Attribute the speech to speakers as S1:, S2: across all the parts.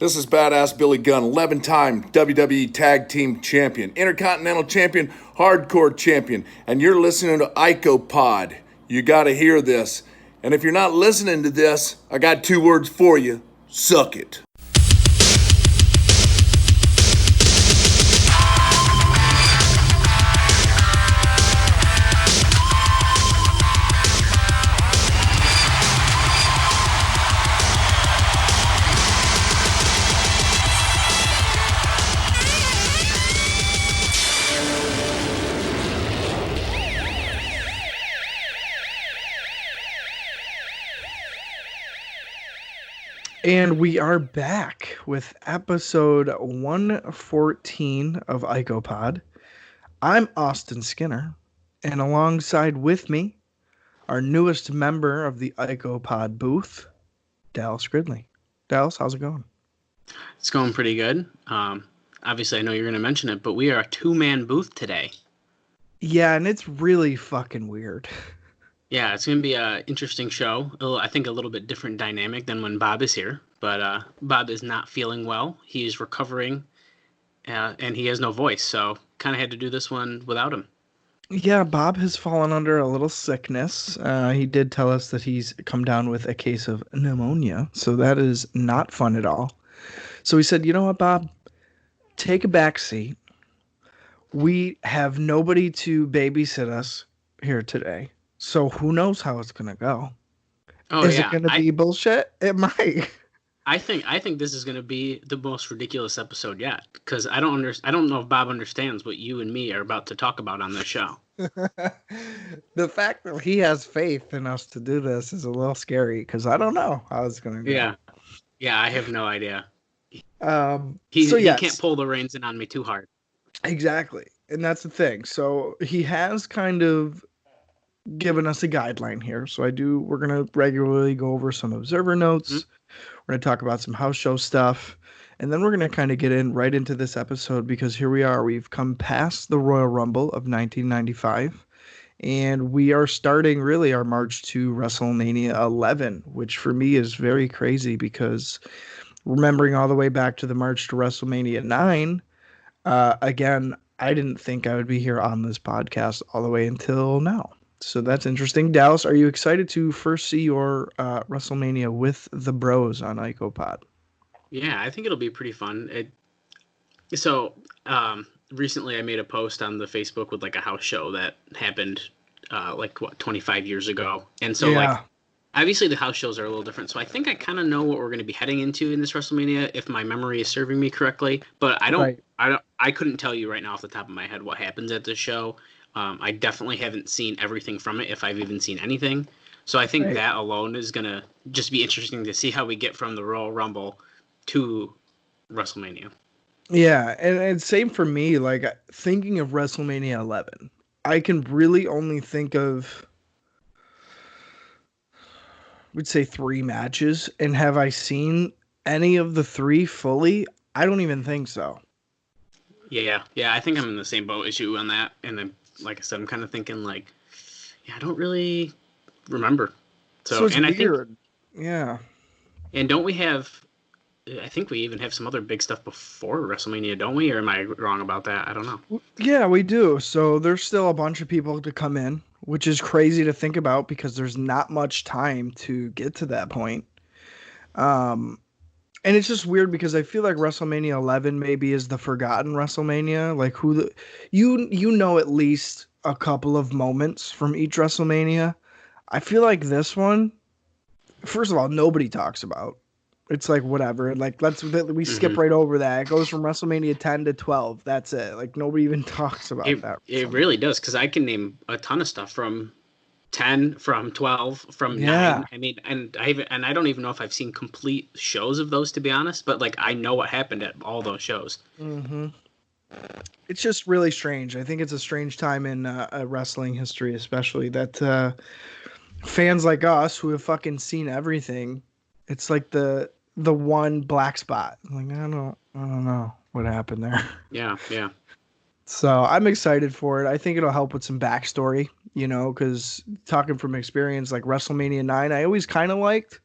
S1: This is Badass Billy Gunn, 11-time WWE Tag Team Champion, Intercontinental Champion, Hardcore Champion, and you're listening to IcoPod. You gotta hear this. And if you're not listening to this, I got 2 words for you. Suck it.
S2: And we are back with episode 114 of IcoPod. I'm Austin Skinner, and alongside with me, our newest member of the IcoPod booth, Dallas Gridley. Dallas, how's it going?
S3: It's going pretty good. Obviously, I know you're going to mention it, but we are a 2-man booth today.
S2: Yeah, and it's really fucking weird.
S3: Yeah, it's going to be an interesting show. I think a little bit different dynamic than when Bob is here. But Bob is not feeling well. He is recovering, and he has no voice. So kind of had to do this one without him.
S2: Yeah, Bob has fallen under a little sickness. He did tell us that he's come down with a case of pneumonia. So that is not fun at all. So he said, you know what, Bob? Take a back seat. We have nobody to babysit us here today. So who knows how it's gonna go?
S3: Oh,
S2: is it gonna be bullshit? It might.
S3: I think this is gonna be the most ridiculous episode yet, because I don't know if Bob understands what you and me are about to talk about on this show.
S2: The fact that he has faith in us to do this is a little scary, because I don't know how it's gonna go.
S3: Yeah, I have no idea. He can't pull the reins in on me too hard.
S2: Exactly, and that's the thing. So he has kind of given us a guideline here. So we're going to regularly go over some observer notes. Mm-hmm. We're going to talk about some house show stuff. And then we're going to kind of get right into this episode, because here we are. We've come past the Royal Rumble of 1995. And we are starting really our march to WrestleMania 11, which for me is very crazy, because remembering all the way back to the march to WrestleMania 9, again, I didn't think I would be here on this podcast all the way until now. So that's interesting. Dallas, are you excited to first see your WrestleMania with the bros on IcoPod?
S3: Yeah, I think it'll be pretty fun. Recently I made a post on the Facebook with like a house show that happened 25 years ago. And so obviously the house shows are a little different. So I think I kind of know what we're going to be heading into in this WrestleMania, if my memory is serving me correctly. But I couldn't tell you right now off the top of my head what happens at this show. I definitely haven't seen everything from it, if I've even seen anything. So I think that alone is going to just be interesting to see how we get from the Royal Rumble to WrestleMania.
S2: Yeah, and same for me. Like, thinking of WrestleMania 11, I can really only think of, we'd say 3 matches. And have I seen any of the 3 fully? I don't even think so.
S3: Yeah, I think I'm in the same boat as you on that. And then, like I said, I'm kind of thinking I don't really remember. So
S2: it's weird. Yeah.
S3: And don't we have, I think we even have some other big stuff before WrestleMania, don't we? Or am I wrong about that? I don't know.
S2: Yeah, we do. So there's still a bunch of people to come in, which is crazy to think about, because there's not much time to get to that point. And it's just weird, because I feel like WrestleMania 11 maybe is the forgotten WrestleMania. Like, you know at least a couple of moments from each WrestleMania. I feel like this one, first of all, nobody talks about. It's like, whatever. Like, we skip right over that. It goes from WrestleMania 10 to 12. That's it. Like, nobody even talks about that.
S3: It really does, because I can name a ton of stuff from 10, from 12, from 9. I mean, and I don't even know if I've seen complete shows of those, to be honest, but like, I know what happened at all those shows.
S2: Mm-hmm. It's just really strange. I think it's a strange time in wrestling history, especially that fans like us who have fucking seen everything, it's like the one black spot. Like, I don't know what happened there.
S3: Yeah.
S2: So I'm excited for it. I think it'll help with some backstory, because talking from experience, like WrestleMania 9, I always kind of liked,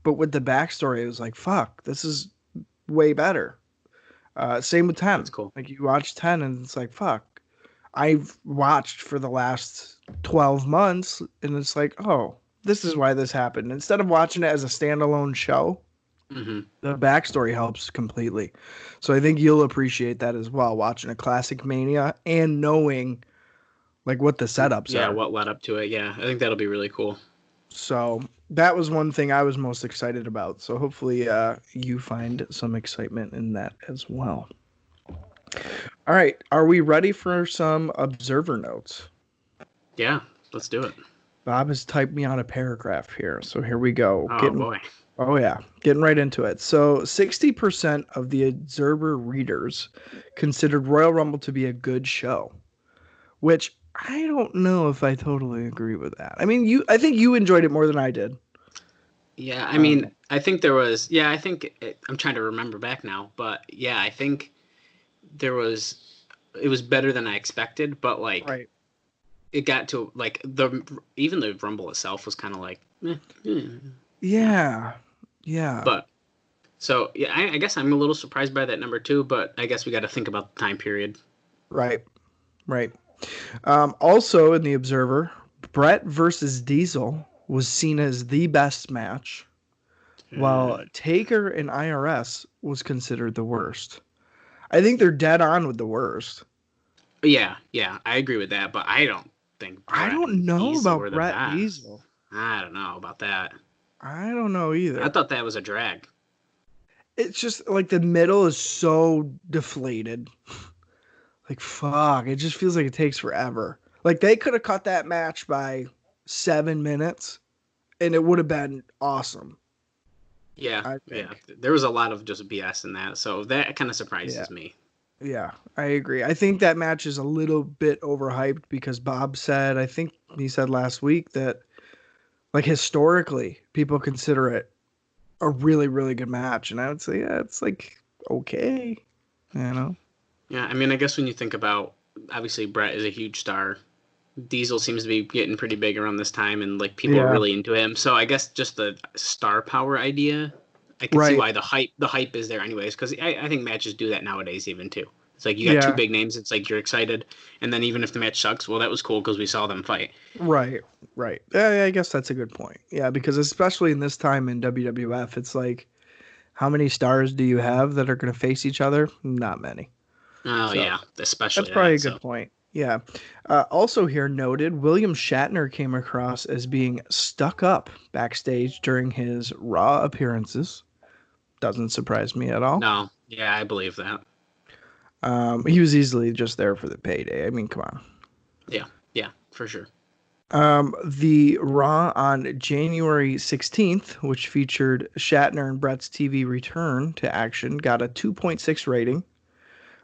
S2: but with the backstory, it was like, fuck, this is way better. Same with 10.
S3: That's cool.
S2: Like you watch 10 and it's like, fuck. I've watched for the last 12 months and it's like, oh, this is why this happened. Instead of watching it as a standalone show,
S3: Mm-hmm.
S2: the backstory helps completely. So I think you'll appreciate that as well, watching a classic Mania and knowing like what the setups
S3: Yeah,
S2: are.
S3: what led up to it. Yeah, I think that'll be really cool.
S2: So that was one thing I was most excited about. So hopefully you find some excitement in that as well. All right. Are we ready for some observer notes?
S3: Yeah, let's do it.
S2: Bob has typed me out a paragraph here. So here we go.
S3: Oh, boy.
S2: Oh, yeah. Getting right into it. So 60% of the observer readers considered Royal Rumble to be a good show, which I don't know if I totally agree with that. I mean, I think you enjoyed it more than I did.
S3: Yeah, I mean, I think there was, I'm trying to remember back now, but yeah, I think it was better than I expected, but like,
S2: right.
S3: It got to like even the Rumble itself was kind of like,
S2: Yeah.
S3: But so yeah, I guess I'm a little surprised by that number 2, but I guess we got to think about the time period.
S2: Right. Also in the Observer, Brett versus Diesel was seen as the best match, while Taker and IRS was considered the worst. I think they're dead on with the worst.
S3: Yeah, I agree with that, but I don't think
S2: I don't know about Brett Diesel.
S3: I don't know about that.
S2: I don't know either.
S3: I thought that was a drag.
S2: It's just like the middle is so deflated. Like, fuck. It just feels like it takes forever. Like, they could have cut that match by 7 minutes, and it would have been awesome.
S3: Yeah. There was a lot of just BS in that, so that kind of surprises me.
S2: Yeah, I agree. I think that match is a little bit overhyped because Bob said, I think he said last week that, like, historically, people consider it a really, really good match. And I would say, yeah, it's like, okay, you know?
S3: Yeah, I mean, I guess when you think about, obviously, Brett is a huge star. Diesel seems to be getting pretty big around this time, and, like, people are really into him. So I guess just the star power idea, I can see why the hype is there anyways, because I think matches do that nowadays even too. It's like you got 2 big names, it's like you're excited, and then even if the match sucks, well, that was cool because we saw them fight.
S2: Right. Yeah, I guess that's a good point. Yeah, because especially in this time in WWF, it's like, how many stars do you have that are going to face each other? Not many.
S3: Oh, so, yeah, especially
S2: that's probably a good point. Yeah. Also here noted, William Shatner came across as being stuck up backstage during his Raw appearances. Doesn't surprise me at all.
S3: No, yeah, I believe that.
S2: He was easily just there for the payday. I mean, come on.
S3: Yeah, for sure.
S2: The Raw on January 16th, which featured Shatner and Brett's TV return to action, got a 2.6 rating,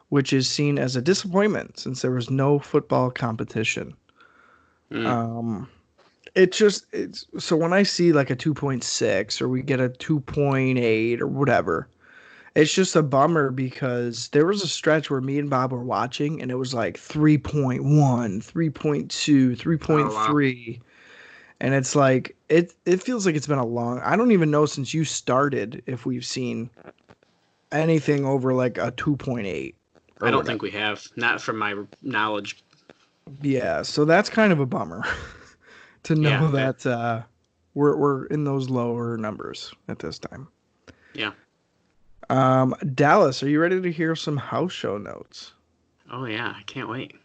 S2: which is seen as a disappointment since there was no football competition. So when I see like a 2.6 or we get a 2.8 or whatever, it's just a bummer because there was a stretch where me and Bob were watching and it was like 3.1, 3.2, 3.3. And it's like, it feels like it's been a long, I don't even know since you started if we've seen anything over like a 2.8.
S3: I don't think we have, not from my knowledge.
S2: Yeah, so that's kind of a bummer to know that we're in those lower numbers at this time.
S3: Yeah.
S2: Dallas, are you ready to hear some house show notes?
S3: Oh yeah, I can't wait.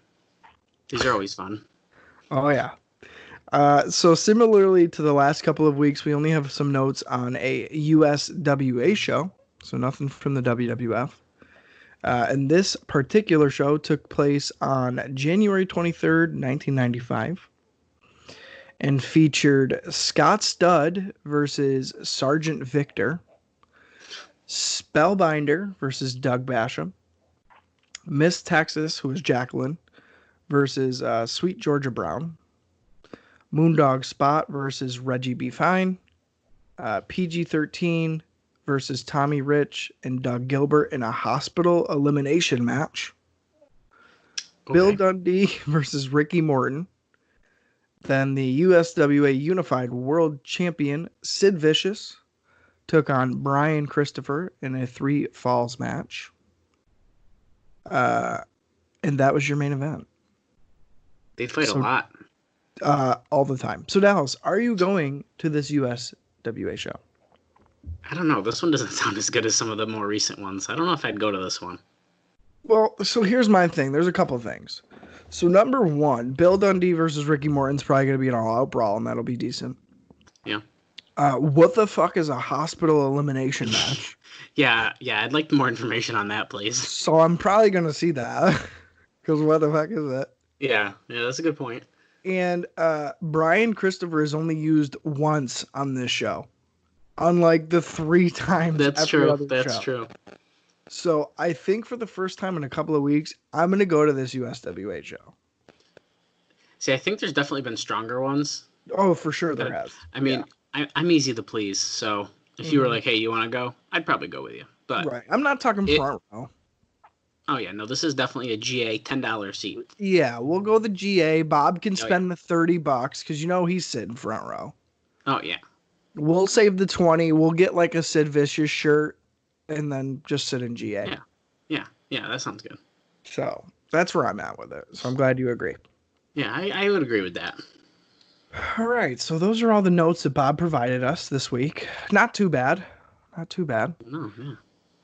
S3: These are always fun.
S2: Oh yeah. So similarly to the last couple of weeks, we only have some notes on a USWA show, so nothing from the WWF. And this particular show took place on January 23rd, 1995, and featured Scott Studd versus Sergeant Victor, Spellbinder versus Doug Basham, Miss Texas, who was Jacqueline, versus Sweet Georgia Brown, Moondog Spot versus Reggie B. Fine, PG-13 versus Tommy Rich and Doug Gilbert in a hospital elimination match, Bill Dundee versus Ricky Morton, then the USWA Unified World Champion Sid Vicious, took on Brian Christopher in a 3 falls match. And that was your main event.
S3: They fight a lot.
S2: All the time. So Dallas, are you going to this USWA show?
S3: I don't know. This one doesn't sound as good as some of the more recent ones. I don't know if I'd go to this one.
S2: Well, so here's my thing. There's a couple of things. So number one, Bill Dundee versus Ricky Morton's probably going to be an all-out brawl, and that'll be decent.
S3: Yeah.
S2: What the fuck is a hospital elimination match?
S3: Yeah, I'd like more information on that, please.
S2: So I'm probably going to see that. Because what the fuck is it?
S3: Yeah, that's a good point.
S2: And Brian Christopher is only used once on this show. Unlike the 3 times.
S3: That's true.
S2: So I think for the first time in a couple of weeks, I'm going to go to this USWA show.
S3: See, I think there's definitely been stronger ones.
S2: Oh, for sure there has.
S3: I mean, yeah. I'm easy to please. So if you were like, hey, you want to go? I'd probably go with you. But
S2: right. I'm not talking front row.
S3: Oh, yeah. No, this is definitely a GA $10 seat.
S2: Yeah, we'll go the GA. Bob can spend the $30 because, he's sitting front row.
S3: Oh, yeah.
S2: We'll save the 20. We'll get like a Sid Vicious shirt and then just sit in GA.
S3: Yeah, that sounds good.
S2: So that's where I'm at with it. So I'm glad you agree.
S3: Yeah, I would agree with that.
S2: All right. So those are all the notes that Bob provided us this week. Not too bad.
S3: No, yeah.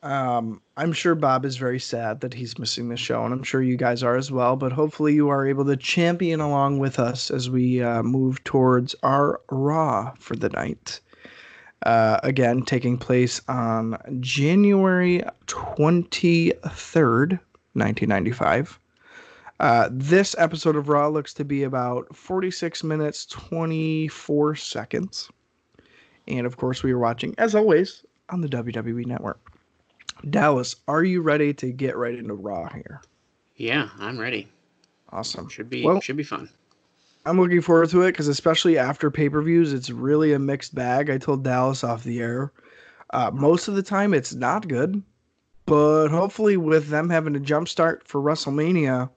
S2: I'm sure Bob is very sad that he's missing the show, and I'm sure you guys are as well, but hopefully you are able to champion along with us as we move towards our Raw for the night. Again, taking place on January 23rd, 1995. This episode of Raw looks to be about 46 minutes, 24 seconds. And of course, we are watching, as always, on the WWE Network. Dallas, are you ready to get right into Raw here?
S3: Yeah, I'm ready.
S2: Awesome.
S3: Should be fun.
S2: I'm looking forward to it because especially after pay-per-views, it's really a mixed bag. I told Dallas off the air. Most of the time, it's not good. But hopefully with them having a jump start for WrestleMania,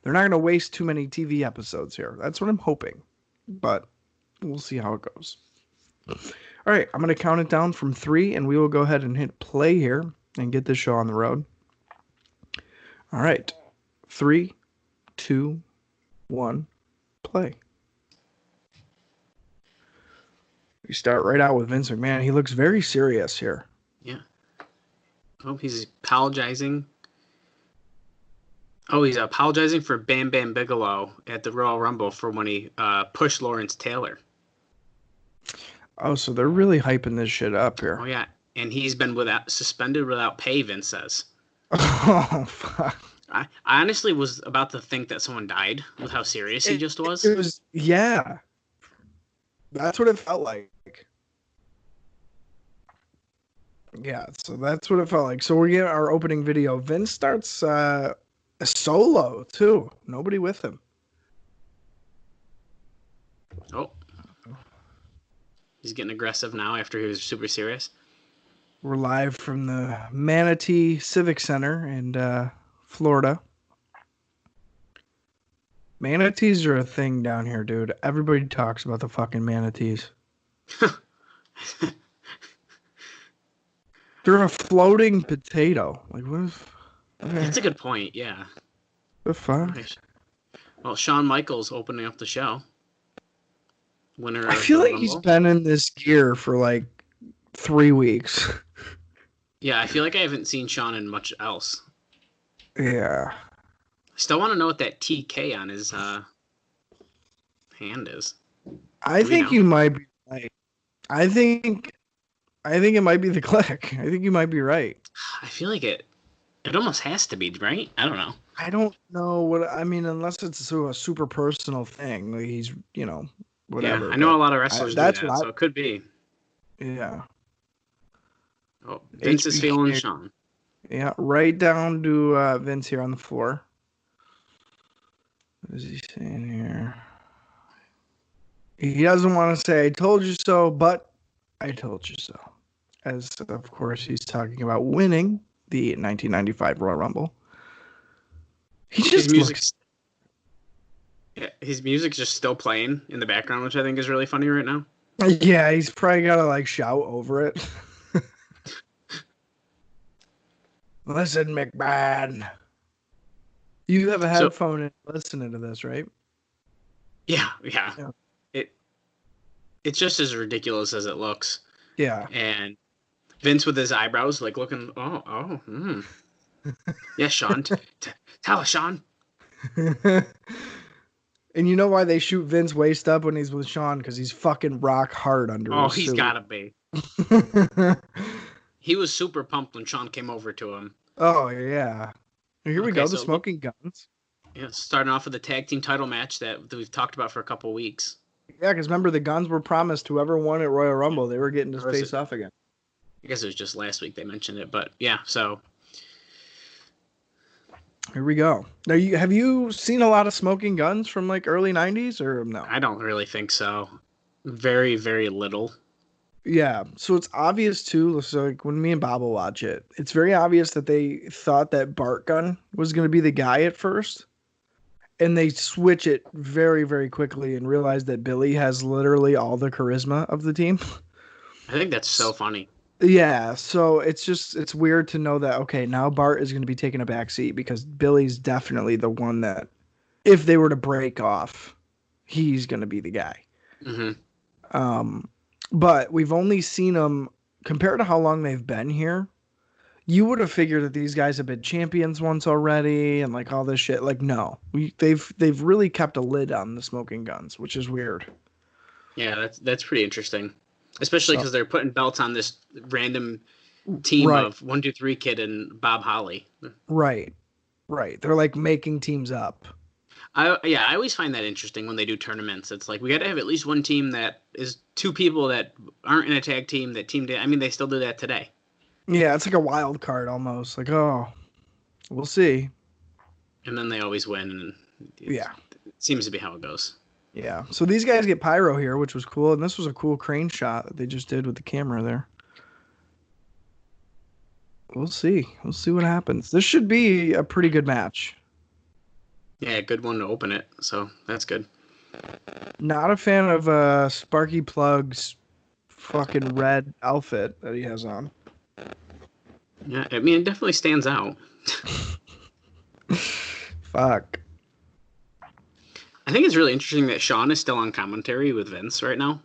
S2: they're not going to waste too many TV episodes here. That's what I'm hoping. But we'll see how it goes. All right, I'm going to count it down from 3, and we will go ahead and hit play here and get this show on the road. All right, 3, 2, 1, play. We start right out with Vince McMahon. He looks very serious here.
S3: Yeah. Oh, he's apologizing. Oh, he's apologizing for Bam-Bam Bigelow at the Royal Rumble for when he pushed Lawrence Taylor.
S2: Oh, so they're really hyping this shit up here.
S3: Oh, yeah. And he's been suspended without pay, Vince says.
S2: Oh, fuck.
S3: I honestly was about to think that someone died with how serious he just was.
S2: It was, yeah. That's what it felt like. Yeah, so that's what it felt like. So we get our opening video. Vince starts a solo, too. Nobody with him.
S3: Oh. He's getting aggressive now after he was super serious.
S2: We're live from the Manatee Civic Center in Florida. Manatees are a thing down here, dude. Everybody talks about the fucking manatees. They're a floating potato. Like, what if... Okay.
S3: That's a good point, yeah.
S2: The fuck?
S3: Well, Shawn Michaels opening up the show. Winner.
S2: I feel like he's been in this gear for like 3 weeks.
S3: Yeah, I feel like I haven't seen Shawn in much else.
S2: Yeah.
S3: I still want to know what that TK on his hand is.
S2: I think you might be right. I think it might be the click. I think you might be right.
S3: I feel like it almost has to be, right? I don't know.
S2: I don't know what I mean, unless it's a super personal thing. Like he's, whatever.
S3: Yeah, I know a lot of wrestlers do that, so it could be.
S2: Yeah.
S3: Oh, Vince is feeling Shawn.
S2: Yeah, right down to Vince here on the floor. What is he saying here? He doesn't want to say, I told you so, but I told you so. As, of course, he's talking about winning the 1995 Royal Rumble. His music's
S3: just still playing in the background, which I think is really funny right now.
S2: Yeah, he's probably got to, shout over it. Listen, McMahon. You have a headphone and listening to this, right?
S3: Yeah.
S2: Yeah.
S3: It's just as ridiculous as it looks.
S2: Yeah.
S3: And Vince with his eyebrows, like looking, yeah, Sean. Tell us, Sean.
S2: And you know why they shoot Vince waist up when he's with Sean? Because he's fucking rock hard under his suit.
S3: He's gotta be. He was super pumped when Sean came over to him.
S2: Oh, yeah. Here we go, the Smoking Guns.
S3: Yeah, starting off with the tag team title match that we've talked about for a couple weeks.
S2: Yeah, because remember, the Guns were promised whoever won at Royal Rumble, they were getting to face off again.
S3: I guess it was just last week they mentioned it, but yeah, so.
S2: Here we go. Now, have you seen a lot of Smoking Guns from like early 90s or no?
S3: I don't really think so. Very, very little.
S2: Yeah, so it's obvious too. So like when me and Bob will watch it, it's very obvious that they thought that Bart Gunn was going to be the guy at first, and they switch it very, very quickly and realize that Billy has literally all the charisma of the team.
S3: I think that's so funny.
S2: Yeah, so it's weird to know that, okay, now Bart is going to be taking a back seat because Billy's definitely the one that, if they were to break off, he's going to be the guy.
S3: Mm-hmm.
S2: But we've only seen them, compared to how long they've been here, you would have figured that these guys have been champions once already and like all this shit. Like, no, they've really kept a lid on the Smoking Guns, which is weird.
S3: Yeah, that's pretty interesting. Especially because they're putting belts on this random team of 1, 2, 3 Kid and Bob Holly.
S2: Right. They're like making teams up.
S3: I always find that interesting when they do tournaments. It's like we got to have at least one team that is 2 people that aren't in a tag team that teamed in. I mean, they still do that today.
S2: Yeah, it's like a wild card almost. Like, oh, we'll see.
S3: And then they always win. And it seems to be how it goes.
S2: Yeah. So these guys get pyro here, which was cool. And this was a cool crane shot that they just did with the camera there. We'll see. We'll see what happens. This should be a pretty good match.
S3: Yeah, good one to open it. So that's good.
S2: Not a fan of Sparky Plug's fucking red outfit that he has on.
S3: Yeah, I mean, it definitely stands out.
S2: Fuck.
S3: I think it's really interesting that Sean is still on commentary with Vince right now.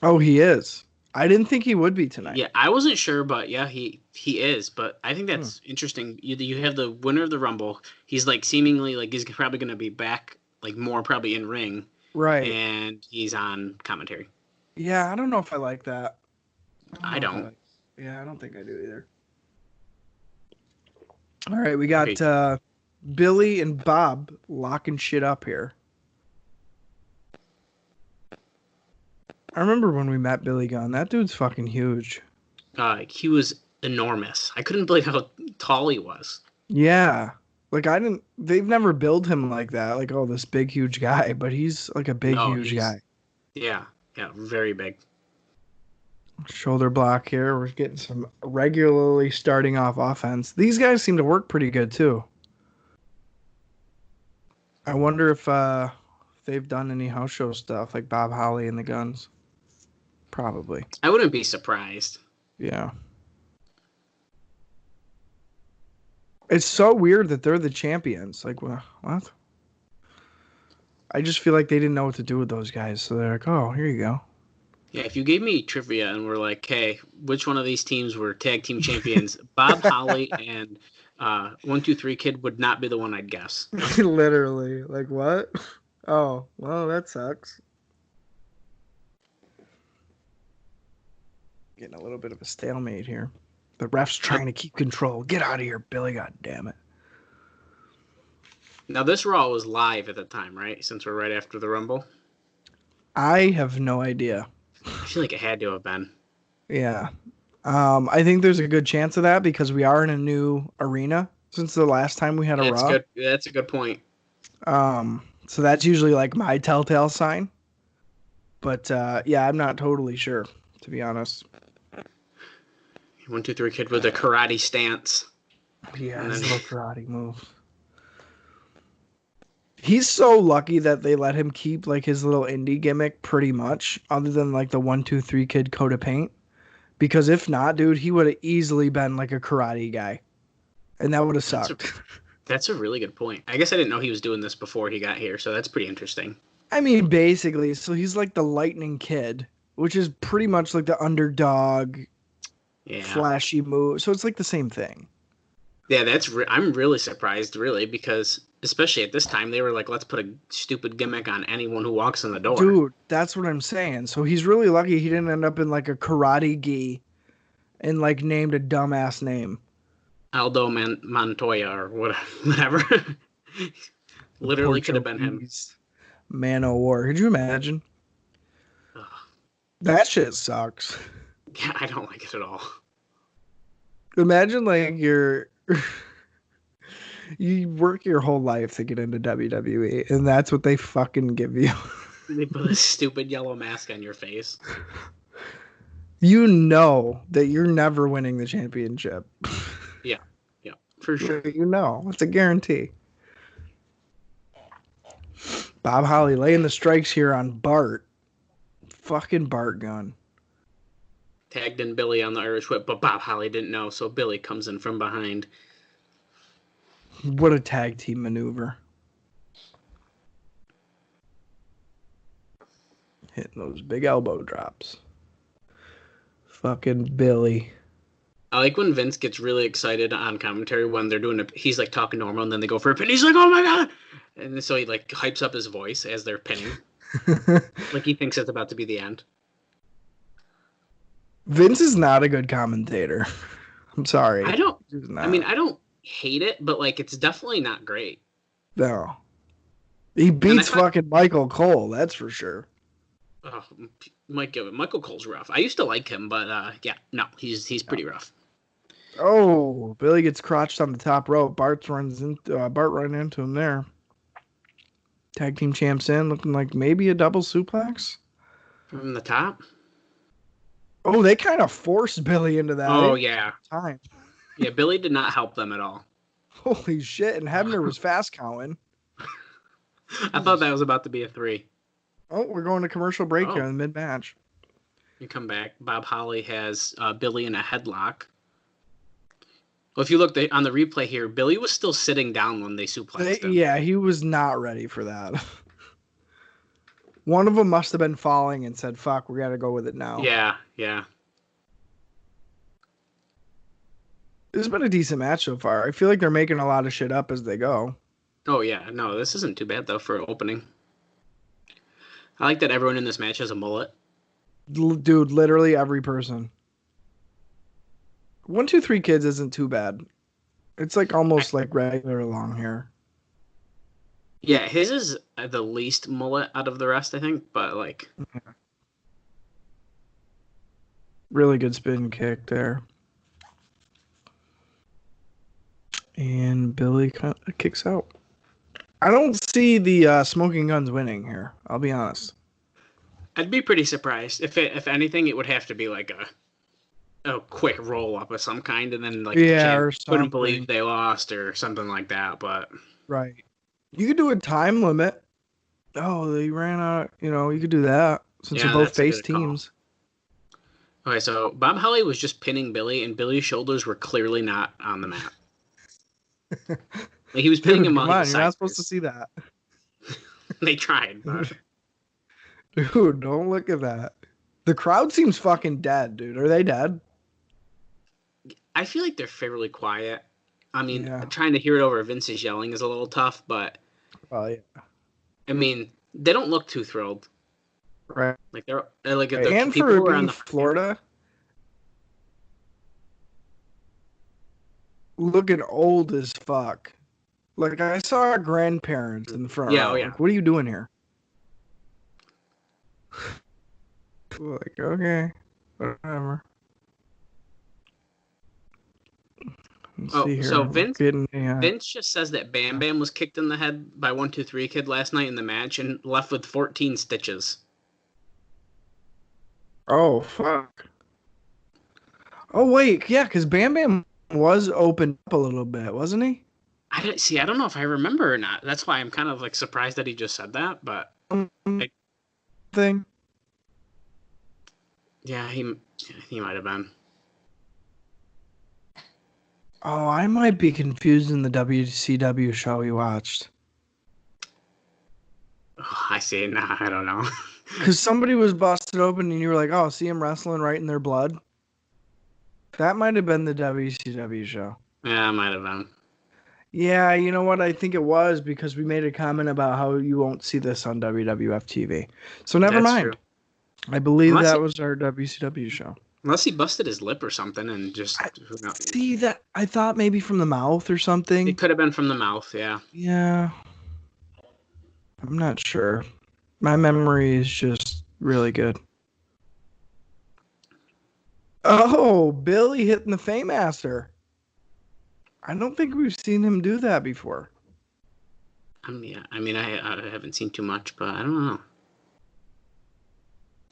S2: Oh, he is. I didn't think he would be tonight.
S3: Yeah, I wasn't sure, but yeah, he is. But I think that's interesting. You have the winner of the Rumble. He's like seemingly like he's probably going to be back, like more probably in ring.
S2: Right.
S3: And he's on commentary.
S2: Yeah, I don't know if I like that.
S3: I don't.
S2: Yeah, I don't think I do either. All right, we got Billy and Bob locking shit up here. I remember when we met Billy Gunn. That dude's fucking huge.
S3: He was enormous. I couldn't believe how tall he was.
S2: Yeah. Like, they've never billed him like that. Like, oh, this big, huge guy. But he's like a big, huge guy.
S3: Yeah. Yeah. Very big.
S2: Shoulder block here. We're getting some regularly starting off offense. These guys seem to work pretty good, too. I wonder if they've done any house show stuff like Bob Holly and the Guns. Probably.
S3: I wouldn't be surprised.
S2: Yeah. It's so weird that they're the champions. Like, what? I just feel like they didn't know what to do with those guys. So they're like, oh, here you go.
S3: Yeah, if you gave me trivia and we're like, hey, which one of these teams were tag team champions? Bob Holly and 1, 2, 3 Kid would not be the one I'd guess.
S2: Literally. Like, what? Oh, well, that sucks. Getting a little bit of a stalemate here. The ref's trying to keep control. Get out of here, Billy. God damn it.
S3: Now, this Raw was live at the time, right? Since we're right after the Rumble.
S2: I have no idea.
S3: I feel like it had to have been.
S2: Yeah. I think there's a good chance of that because we are in a new arena since the last time we had a Raw.
S3: Good. That's a good point.
S2: So that's usually like my telltale sign. But yeah, I'm not totally sure, to be honest.
S3: 1, 2, 3 Kid with a karate stance.
S2: Yeah, his little karate move. He's so lucky that they let him keep like his little indie gimmick pretty much, other than like the 1, 2, 3 Kid coat of paint. Because if not, dude, he would have easily been like a karate guy. and that would have sucked.
S3: That's a really good point. I guess I didn't know he was doing this before he got here, so that's pretty interesting.
S2: I mean, basically, so he's like the Lightning Kid, which is pretty much like the underdog, flashy move. So it's like the same thing.
S3: Yeah, I'm really surprised, really, because especially at this time, they were like, let's put a stupid gimmick on anyone who walks in the door.
S2: Dude, that's what I'm saying. So he's really lucky he didn't end up in like a karate gi and like named a dumbass name.
S3: Aldo Montoya or whatever. Literally could have been him.
S2: Man o' War. Could you imagine?
S3: Ugh.
S2: That shit sucks.
S3: Yeah, I don't like it at all.
S2: Imagine like you work your whole life to get into WWE, and that's what they fucking give you.
S3: They put a stupid yellow mask on your face.
S2: You know that you're never winning the championship.
S3: Yeah, for sure.
S2: You know, it's a guarantee. Bob Holly laying the strikes here on Bart. Fucking Bart gun.
S3: Tagged in Billy on the Irish Whip, but Bob Holly didn't know, so Billy comes in from behind.
S2: What a tag team maneuver. Hitting those big elbow drops. Fucking Billy.
S3: I like when Vince gets really excited on commentary when they're doing he's like talking normal and then they go for a pin. He's like, oh my God. And so he like hypes up his voice as they're pinning. Like he thinks it's about to be the end.
S2: Vince is not a good commentator. I'm sorry.
S3: I don't hate it, but like it's definitely not great.
S2: No. He beats fucking Michael Cole, that's for sure.
S3: Oh, Michael Cole's rough. I used to like him, but yeah, no, he's pretty rough.
S2: Oh, Billy gets crotched on the top rope. Bart running into him there. Tag team champs in, looking like maybe a double suplex
S3: from the top.
S2: Oh, they kind of forced Billy into that.
S3: Oh yeah,
S2: time.
S3: Yeah, Billy did not help them at all.
S2: Holy shit! And Hebner was fast counting.
S3: I thought that was about to be a 3.
S2: Oh, we're going to commercial break here in the mid-match.
S3: You come back. Bob Holly has Billy in a headlock. Well, if you look on the replay here, Billy was still sitting down when they suplexed him.
S2: Yeah, he was not ready for that. One of them must have been falling and said, fuck, we got to go with it now.
S3: Yeah.
S2: It's been a decent match so far. I feel like they're making a lot of shit up as they go.
S3: Oh, yeah. No, this isn't too bad, though, for opening. I like that everyone in this match has a mullet.
S2: Dude, literally every person. 1, 2, 3 Kids isn't too bad. It's like almost like regular long hair.
S3: Yeah, his is the least mullet out of the rest, I think, but like...
S2: Really good spin kick there. And Billy kind of kicks out. I don't see the Smoking Guns winning here. I'll be honest.
S3: I'd be pretty surprised. If anything, it would have to be like a quick roll up of some kind, and then like couldn't believe they lost or something like that. But
S2: right, you could do a time limit. Oh, they ran out. You could do that since they're both face teams.
S3: Okay, so Bob Holly was just pinning Billy, and Billy's shoulders were clearly not on the mat. Like he was pinning him on.
S2: Come on, you're not supposed to see that.
S3: They tried, but...
S2: Dude, don't look at that. The crowd seems fucking dead, dude. Are they dead?
S3: I feel like they're fairly quiet. I mean, trying to hear it over Vince's yelling is a little tough, but...
S2: Well, yeah.
S3: I mean, they don't look too thrilled.
S2: Right.
S3: Like they're like
S2: right. And
S3: people
S2: for
S3: who are on the
S2: Florida, looking old as fuck. Like I saw our grandparents in the front row.
S3: Yeah.
S2: Like, what are you doing here? Like, okay, whatever.
S3: So Vince just says that Bam Bam was kicked in the head by 1, 2, 3 Kid last night in the match and left with 14 stitches.
S2: Oh fuck. Oh wait, yeah, because Bam Bam was opened up a little bit, wasn't he?
S3: I don't know if I remember or not. That's why I'm kind of like surprised that he just said that, but
S2: thing.
S3: Yeah, he might have been.
S2: Oh, I might be confusing the WCW show we watched.
S3: Oh, I see. Nah, I don't know.
S2: Because somebody was busted open and you were like, oh, see him wrestling right in their blood? That might have been the WCW show.
S3: Yeah, it might have been.
S2: Yeah, you know what? I think it was because we made a comment about how you won't see this on WWF TV. So never
S3: That's
S2: mind.
S3: true.
S2: I believe
S3: Unless
S2: that
S3: he,
S2: was our WCW show.
S3: unless he busted his lip or something and just
S2: See that? I thought maybe from the mouth or something.
S3: it could have been from the mouth. Yeah.
S2: Yeah. I'm not sure. My memory is just really good. Oh, Billy hitting the Faymaster. I don't think we've seen him do that before.
S3: Yeah. I mean, I haven't seen too much, but I don't know.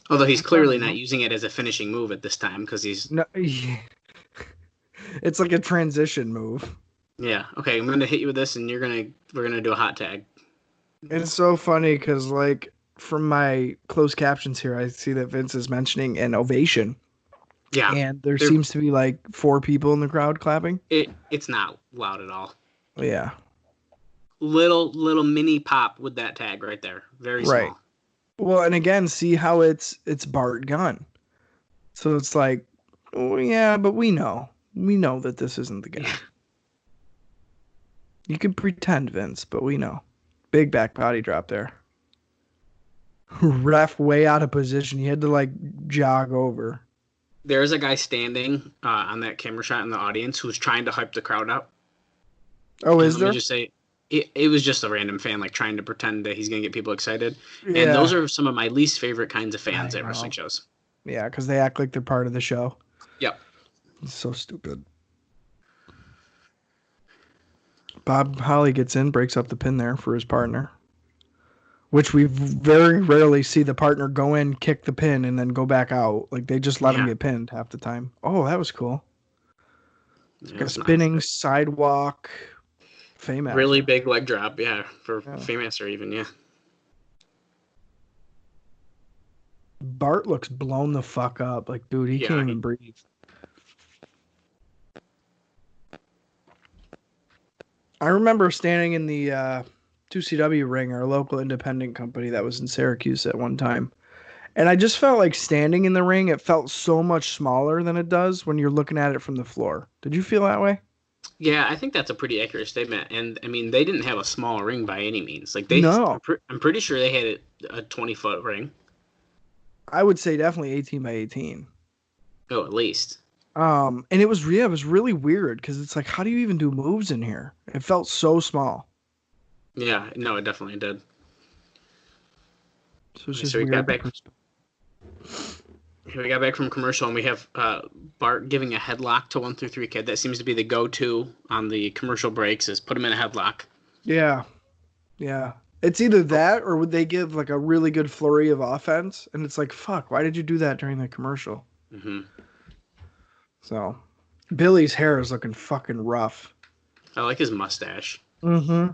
S3: Although he's clearly not using it as a finishing move at this time because he's.
S2: No, yeah. It's like a transition move.
S3: Yeah. Okay, I'm gonna hit you with this, and we're gonna do a hot tag.
S2: It's so funny because, like, from my closed captions here, I see that Vince is mentioning an ovation.
S3: Yeah.
S2: And there seems to be like 4 people in the crowd clapping.
S3: It's not loud at all.
S2: Yeah.
S3: Little mini pop with that tag right there. Very small.
S2: Well, and again, see how it's Bart Gunn. So it's like, oh yeah, but we know that this isn't the guy. You can pretend, Vince, but we know. Big back body drop there. Ref way out of position. He had to like jog over.
S3: There is a guy standing on that camera shot in the audience who's trying to hype the crowd up.
S2: Oh, is there?
S3: Let me just say, it was just a random fan like trying to pretend that he's going to get people excited. Yeah. And those are some of my least favorite kinds of fans at wrestling shows.
S2: Yeah, because they act like they're part of the show.
S3: Yep.
S2: It's so stupid. Bob Holly gets in, breaks up the pin there for his partner. Which we very rarely see the partner go in, kick the pin, and then go back out. Like, they just let him get pinned half the time. Oh, that was cool. It's like a spinning sidewalk Faymaster.
S3: Really big leg drop, for Faymaster even, yeah.
S2: Bart looks blown the fuck up. Like, dude, he can't even breathe. I remember standing in the 2CW ring, our local independent company that was in Syracuse at one time. And I just felt like standing in the ring, it felt so much smaller than it does when you're looking at it from the floor. Did you feel that way?
S3: Yeah, I think that's a pretty accurate statement. And, I mean, they didn't have a small ring by any means. Like,
S2: No.
S3: I'm pretty sure they had a 20-foot ring.
S2: I would say definitely 18 by 18.
S3: Oh, at least.
S2: And it was really weird because it's like, how do you even do moves in here? It felt so small.
S3: Yeah, no, it definitely did.
S2: So it's just weird.
S3: We got back from commercial, and we have Bart giving a headlock to 1 through 3 kid. That seems to be the go-to on the commercial breaks, is put him in a headlock.
S2: Yeah. Yeah. It's either that or would they give like a really good flurry of offense? And it's like, fuck, why did you do that during the commercial?
S3: Mm-hmm.
S2: So, Billy's hair is looking fucking rough.
S3: I like his mustache.
S2: Mm-hmm.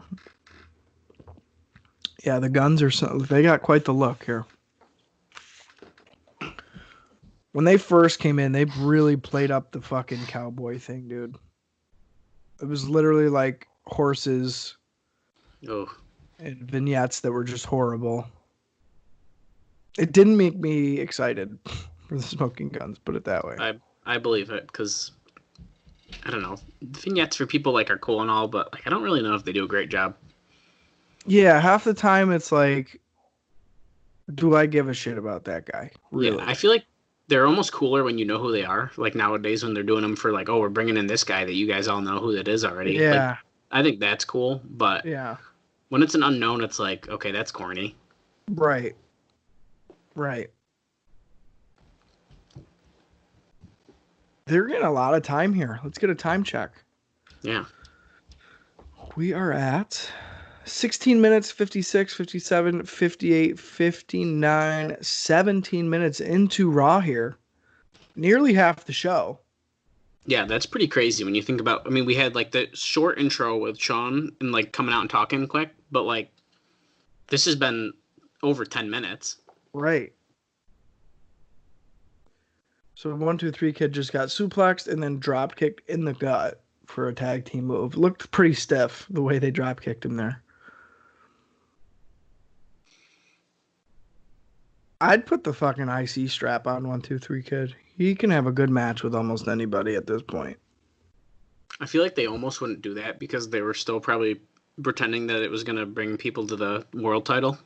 S2: Yeah, the Guns they got quite the look here. When they first came in, they really played up the fucking cowboy thing, dude. It was literally like horses and vignettes that were just horrible. It didn't make me excited for the Smoking Guns, put it that way.
S3: I believe it, because, I don't know, vignettes for people like are cool and all, but like I don't really know if they do a great job.
S2: Yeah, half the time it's like, do I give a shit about that guy? Really?
S3: Yeah, I feel like they're almost cooler when you know who they are. Like nowadays when they're doing them for like, oh, we're bringing in this guy that you guys all know who that is already.
S2: Yeah.
S3: Like, I think that's cool, but when it's an unknown, it's like, okay, that's corny.
S2: Right. Right. They're getting a lot of time here. Let's get a time check.
S3: Yeah.
S2: We are at 16 minutes, 56, 57, 58, 59, 17 minutes into Raw here. Nearly half the show.
S3: Yeah, that's pretty crazy when you think about, I mean, we had like the short intro with Sean and like coming out and talking quick, but like this has been over 10 minutes.
S2: Right. So 1, 2, 3 kid just got suplexed and then drop kicked in the gut. for a tag team move. Looked pretty stiff the way they drop kicked him there. I'd put the fucking IC strap on 1, 2, 3 Kid. He can have a good match with almost anybody at this point.
S3: I feel like they almost wouldn't do that because they were still probably pretending that it was going to bring people to the world title.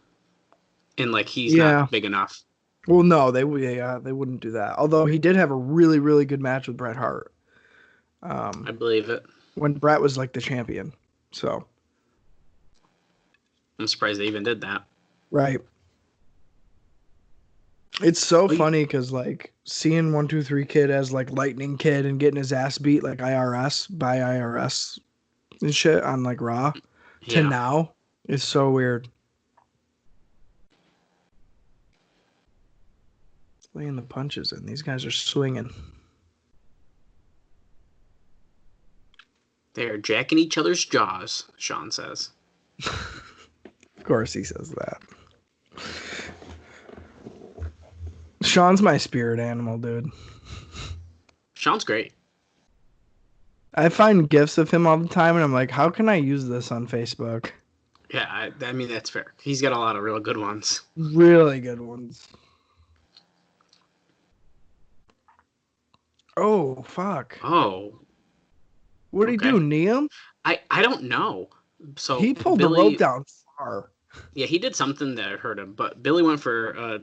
S3: And, like, he's not big enough.
S2: Well, no, they wouldn't do that. Although he did have a really, really good match with Bret Hart.
S3: I believe it.
S2: When Bret was, like, the champion. So.
S3: I'm surprised they even did that.
S2: Right. It's so funny because, like, seeing 1, 2, 3 Kid as, like, Lightning Kid and getting his ass beat, like, IRS by IRS and shit on, like, Raw to now is so weird. Laying the punches in. These guys are swinging.
S3: They're jacking each other's jaws, Sean says.
S2: Of course he says that. Sean's my spirit animal, dude.
S3: Sean's great.
S2: I find gifs of him all the time, and I'm like, how can I use this on Facebook?
S3: Yeah, I mean, that's fair. He's got a lot of real good ones.
S2: Really good ones. Oh, fuck.
S3: Oh.
S2: What did he do, knee him?
S3: I don't know. So
S2: he pulled the rope down far.
S3: Yeah, he did something that hurt him, but Billy went for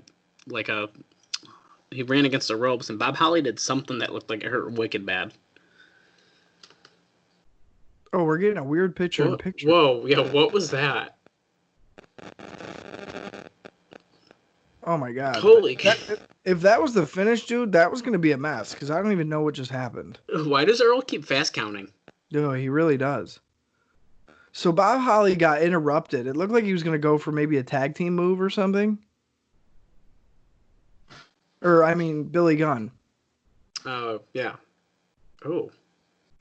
S3: he ran against the ropes, and Bob Holly did something that looked like it hurt wicked bad.
S2: Oh, we're getting a weird picture in picture.
S3: Whoa, yeah, what was that?
S2: Oh my god.
S3: Holy cow.
S2: If that was the finish, dude, that was going to be a mess, because I don't even know what just happened.
S3: Why does Earl keep fast counting?
S2: No, he really does. So Bob Holly got interrupted. It looked like he was going to go for maybe a tag team move or something. Or, I mean, Billy Gunn.
S3: Oh, yeah. Oh.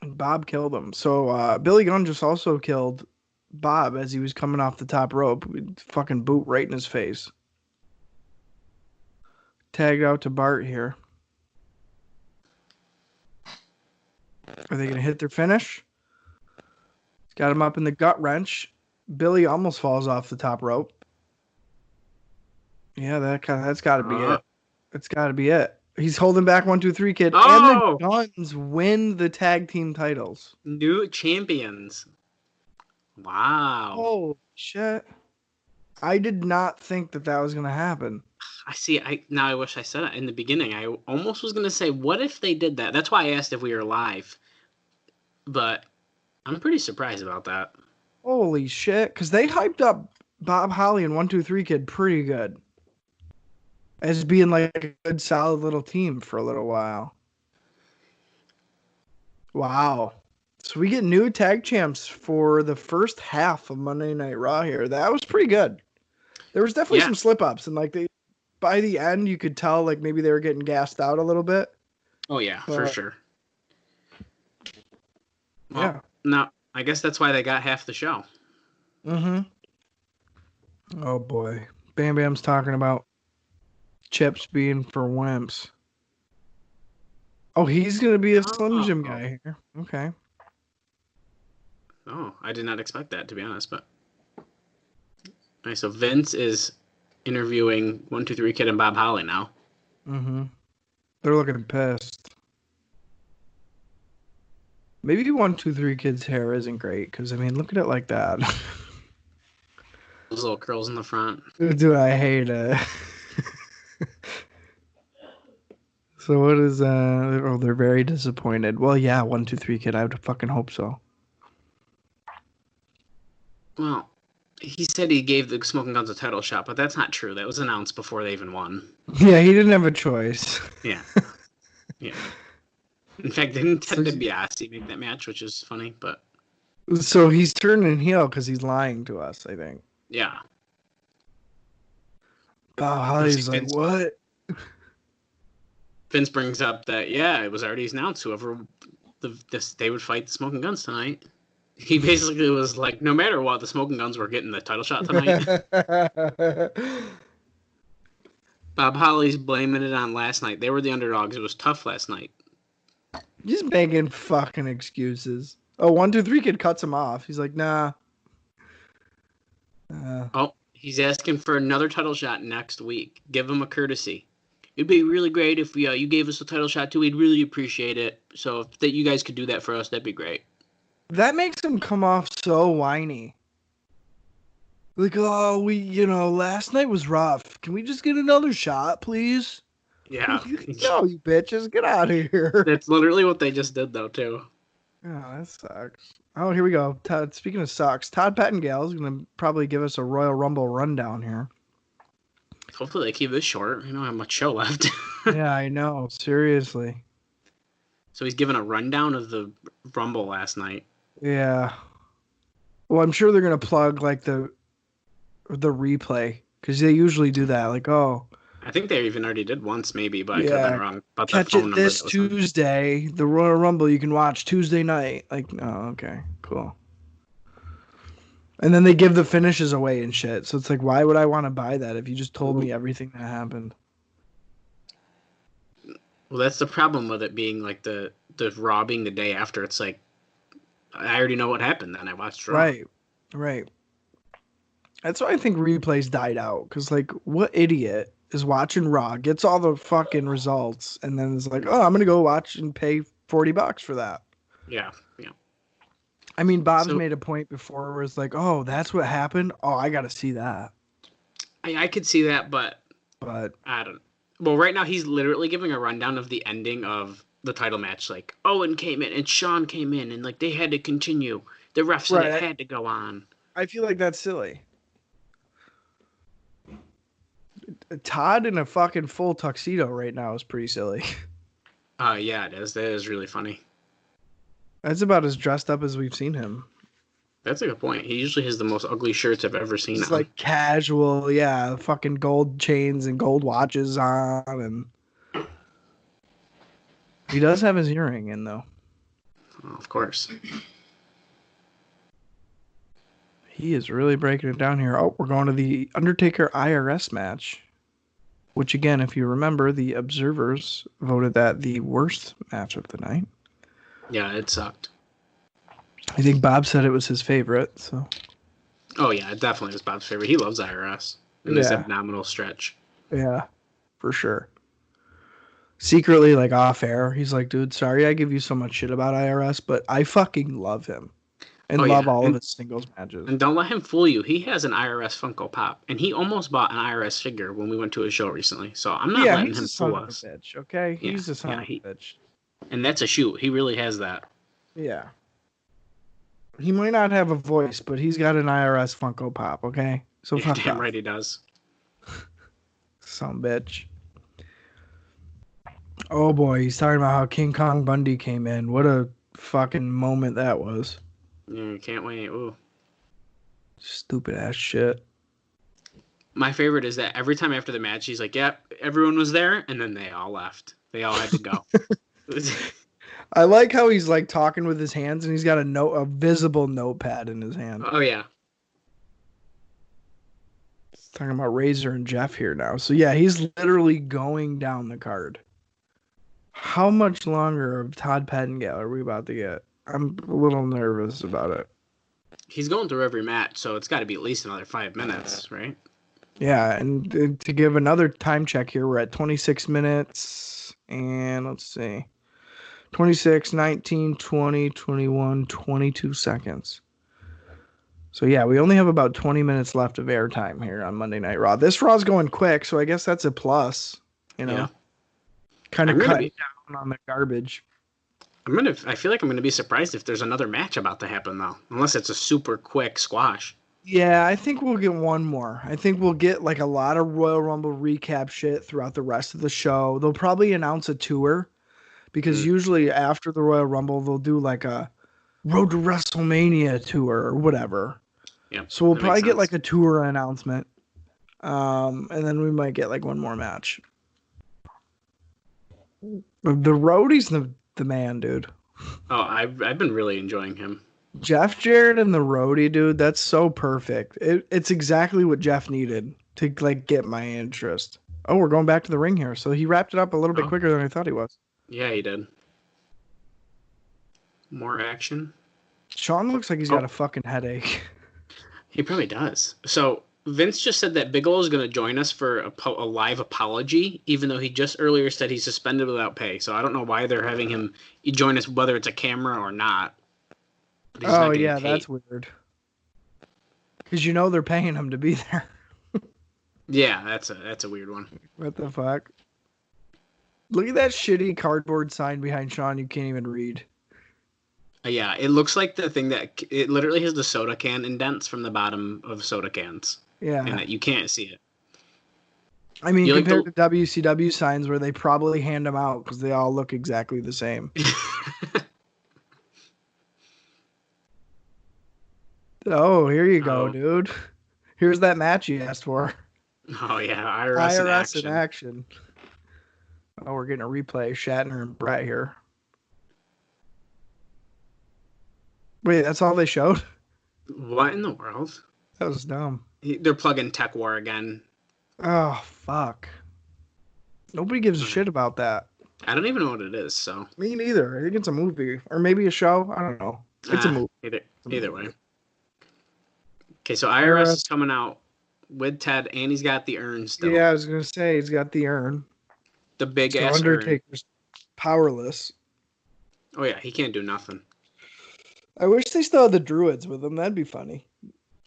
S2: And Bob killed him. So Billy Gunn just also killed Bob as he was coming off the top rope. Fucking boot right in his face. Tag out to Bart here. Are they going to hit their finish? Got him up in the gut wrench. Billy almost falls off the top rope. Yeah, that's got to be it. That's got to be it. He's holding back 1, 2, 3 Kid.
S3: Oh!
S2: And the Guns win the tag team titles.
S3: New champions. Wow.
S2: Oh, shit. I did not think that was going to happen.
S3: I see. Now I wish I said it in the beginning. I almost was going to say, what if they did that? That's why I asked if we were live. But I'm pretty surprised about that.
S2: Holy shit. Because they hyped up Bob Holly and 1, 2, 3 Kid pretty good. As being like a good, solid little team for a little while. Wow. So we get new tag champs for the first half of Monday Night Raw here. That was pretty good. There was definitely some slip-ups. And like by the end, you could tell like maybe they were getting gassed out a little bit.
S3: Oh, yeah, for sure. Well,
S2: yeah.
S3: No, I guess that's why they got half the show.
S2: Mm-hmm. Oh, boy. Bam Bam's talking about chips being for wimps. Oh, he's going to be a Slim Jim guy here. Okay.
S3: Oh, I did not expect that, to be honest. But all right, so Vince is interviewing 1, 2, 3 Kid and Bob Holly now.
S2: Mm-hmm. They're looking pissed. Maybe 1, 2, 3 Kid's hair isn't great, because, I mean, look at it like that.
S3: Those little curls in the front.
S2: Dude, I hate it. So what is they're very disappointed. Well, yeah, 1, 2, 3 Kid, I would fucking hope so.
S3: Well, he said he gave the Smoking Guns a title shot, but that's not true. That was announced before they even won.
S2: Yeah, he didn't have a choice.
S3: Yeah. Yeah. In fact, didn't Ted DiBiase make that match, which is funny, but
S2: so he's turning heel because he's lying to us, I think.
S3: Yeah.
S2: Bob Holly's like, what?
S3: Vince brings up that, it was already announced whoever they would fight the Smoking Guns tonight. He basically was like, no matter what, the Smoking Guns were getting the title shot tonight. Bob Holly's blaming it on last night. They were the underdogs. It was tough last night.
S2: Just making fucking excuses. Oh, 1, 2, 3 Kid cuts him off. He's like, nah.
S3: Oh, he's asking for another title shot next week. Give him a courtesy. It'd be really great if you gave us a title shot too. We'd really appreciate it. So if that you guys could do that for us, that'd be great.
S2: That makes him come off so whiny. Like, oh, last night was rough. Can we just get another shot, please?
S3: Yeah.
S2: No, you bitches, get out of here.
S3: That's literally what they just did, though, too.
S2: Oh, that sucks. Oh, here we go. Speaking of sucks, Todd Pettengill is going to probably give us a Royal Rumble rundown here.
S3: Hopefully they keep this short. We don't have much show left.
S2: Yeah, I know. Seriously.
S3: So he's giving a rundown of the Rumble last night.
S2: Yeah. Well, I'm sure they're going to plug, like, the replay, because they usually do that. Like, oh.
S3: I think they even already did once, maybe, but I could have been wrong. About
S2: Catch
S3: that phone
S2: it
S3: number
S2: this Tuesday. The Royal Rumble you can watch Tuesday night. Like, oh, okay, cool. And then they give the finishes away and shit. So it's like, why would I want to buy that if you just told me everything that happened?
S3: Well, that's the problem with it being like the Raw being the day after. It's like, I already know what happened then. I watched Raw.
S2: Right. That's why I think replays died out. Because, like, what idiot is watching Raw, gets all the fucking results, and then is like, oh, I'm going to go watch and pay $40 for that.
S3: Yeah.
S2: I mean, Bob's made a point before where it's like, oh, that's what happened? Oh, I got to see that.
S3: I could see that, but I don't. Well, right now he's literally giving a rundown of the ending of the title match. Like, Owen came in and Shawn came in, and like they had to continue. The ref said it had to go on.
S2: I feel like that's silly. Todd in a fucking full tuxedo right now is pretty silly.
S3: Yeah, it is. That is really funny.
S2: That's about as dressed up as we've seen him.
S3: That's a good point. He usually has the most ugly shirts I've ever seen.
S2: It's like casual, yeah, fucking gold chains and gold watches on, and he does have his earring in though.
S3: Oh, of course.
S2: He is really breaking it down here. Oh, we're going to the Undertaker IRS match, which again, if you remember, the observers voted that the worst match of the night.
S3: Yeah, it sucked.
S2: I think Bob said it was his favorite. So.
S3: Oh yeah, it definitely was Bob's favorite. He loves IRS in this abdominal stretch.
S2: Yeah, for sure. Secretly, like off air, he's like, dude, sorry I give you so much shit about IRS, but I fucking love him. And love all of his singles matches.
S3: And don't let him fool you. He has an IRS Funko Pop. And he almost bought an IRS figure when we went to a show recently. So I'm not letting him fool us.
S2: Of a bitch, okay? He's a son of a bitch.
S3: And that's a shoot. He really has that.
S2: Yeah. He might not have a voice, but he's got an IRS Funko Pop, okay? So fuck
S3: damn
S2: off.
S3: right he does.
S2: Son bitch. Oh boy, he's talking about how King Kong Bundy came in. What a fucking moment that was.
S3: Yeah, can't wait. Ooh.
S2: Stupid ass shit.
S3: My favorite is that every time after the match, he's like, yep, everyone was there, and then they all left. They all had to go.
S2: I like how he's like talking with his hands and he's got a visible notepad in his hand.
S3: Oh yeah.
S2: Talking about Razor and Jeff here now. So yeah, he's literally going down the card. How much longer of Todd Pettengill are we about to get? I'm a little nervous about it.
S3: He's going through every match, so it's got to be at least another 5 minutes, right?
S2: Yeah, and to give another time check here, we're at 26 minutes, and let's see. 26, 19, 20, 21, 22 seconds. So yeah, we only have about 20 minutes left of airtime here on Monday Night Raw. This Raw's going quick, so I guess that's a plus, you know. Yeah. Kind of cutting down on the garbage.
S3: I feel like I'm gonna be surprised if there's another match about to happen though, unless it's a super quick squash.
S2: Yeah, I think we'll get one more. I think we'll get like a lot of Royal Rumble recap shit throughout the rest of the show. They'll probably announce a tour because usually after the Royal Rumble they'll do like a Road to WrestleMania tour or whatever.
S3: Yeah.
S2: So we'll probably get like a tour announcement, and then we might get like one more match. The Roadie's the man, dude.
S3: Oh, I've been really enjoying him.
S2: Jeff Jarrett and the Roadie, dude, that's so perfect. It's exactly what Jeff needed to like get my interest. Oh, we're going back to the ring here. So he wrapped it up a little bit quicker than I thought he was.
S3: Yeah, he did. More action.
S2: Sean looks like he's got a fucking headache.
S3: He probably does. So Vince just said that Bigelow is going to join us for a live apology, even though he just earlier said he's suspended without pay. So I don't know why they're having him join us, whether it's a camera or not.
S2: Oh, yeah, that's weird. Because they're paying him to be there.
S3: Yeah, that's a weird one.
S2: What the fuck? Look at that shitty cardboard sign behind Sean you can't even read.
S3: Yeah, it looks like the thing that it literally has the soda can indents from the bottom of soda cans.
S2: Yeah.
S3: And that you can't see it.
S2: I mean, compared to WCW signs where they probably hand them out because they all look exactly the same. Oh, here you go, dude. Here's that match you asked for.
S3: Oh, yeah, IRS in action.
S2: Oh, we're getting a replay. Shatner and Brett here. Wait, that's all they showed?
S3: What in the world?
S2: That was dumb.
S3: They're plugging Tech War again.
S2: Oh, fuck. Nobody gives a shit about that.
S3: I don't even know what it is, so.
S2: Me neither. I think it's a movie. Or maybe a show. I don't know. It's a movie.
S3: Either way. Okay, so IRS is coming out with Ted, and he's got the urn still.
S2: Yeah, I was going to say, he's got the urn.
S3: The big-ass
S2: Undertaker's powerless.
S3: Oh, yeah, he can't do nothing.
S2: I wish they still had the Druids with them. That'd be funny.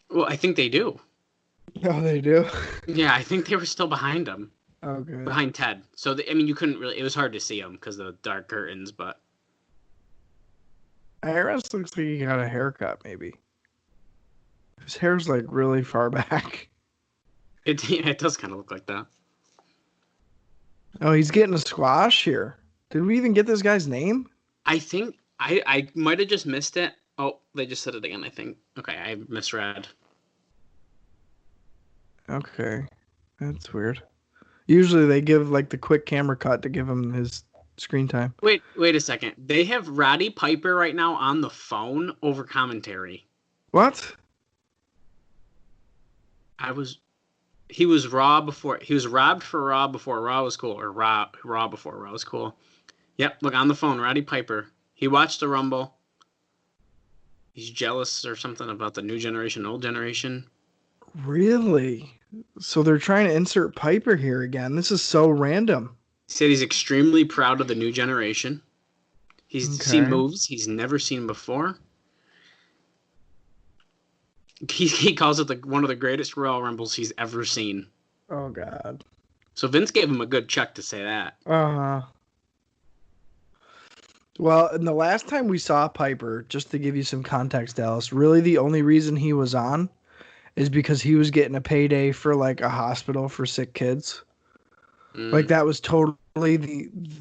S3: Well, I think they do.
S2: Oh, they do?
S3: Yeah, I think they were still behind him.
S2: Oh, good.
S3: Behind Ted. So, you couldn't really... It was hard to see him because of the dark curtains, but...
S2: IRS looks like he got a haircut, maybe. His hair's, really far back.
S3: It does kind of look like that.
S2: Oh, he's getting a squash here. Did we even get this guy's name?
S3: I think... I might have just missed it. Oh, they just said it again, I think. Okay, I misread.
S2: Okay. That's weird. Usually they give, the quick camera cut to give him his screen time.
S3: Wait a second. They have Roddy Piper right now on the phone over commentary.
S2: What?
S3: He was Raw before... He was robbed for Raw before Raw was cool. Or Raw before Raw was cool. Yep, look, on the phone, Roddy Piper. He watched the Rumble. He's jealous or something about the new generation, old generation.
S2: Really? So they're trying to insert Piper here again. This is so random.
S3: He said he's extremely proud of the new generation. He's seen moves he's never seen before. He calls it one of the greatest Royal Rumbles he's ever seen.
S2: Oh, God.
S3: So Vince gave him a good check to say that.
S2: Uh-huh. Well, and the last time we saw Piper, just to give you some context, Dallas, really the only reason he was on is because he was getting a payday for a hospital for sick kids. That was totally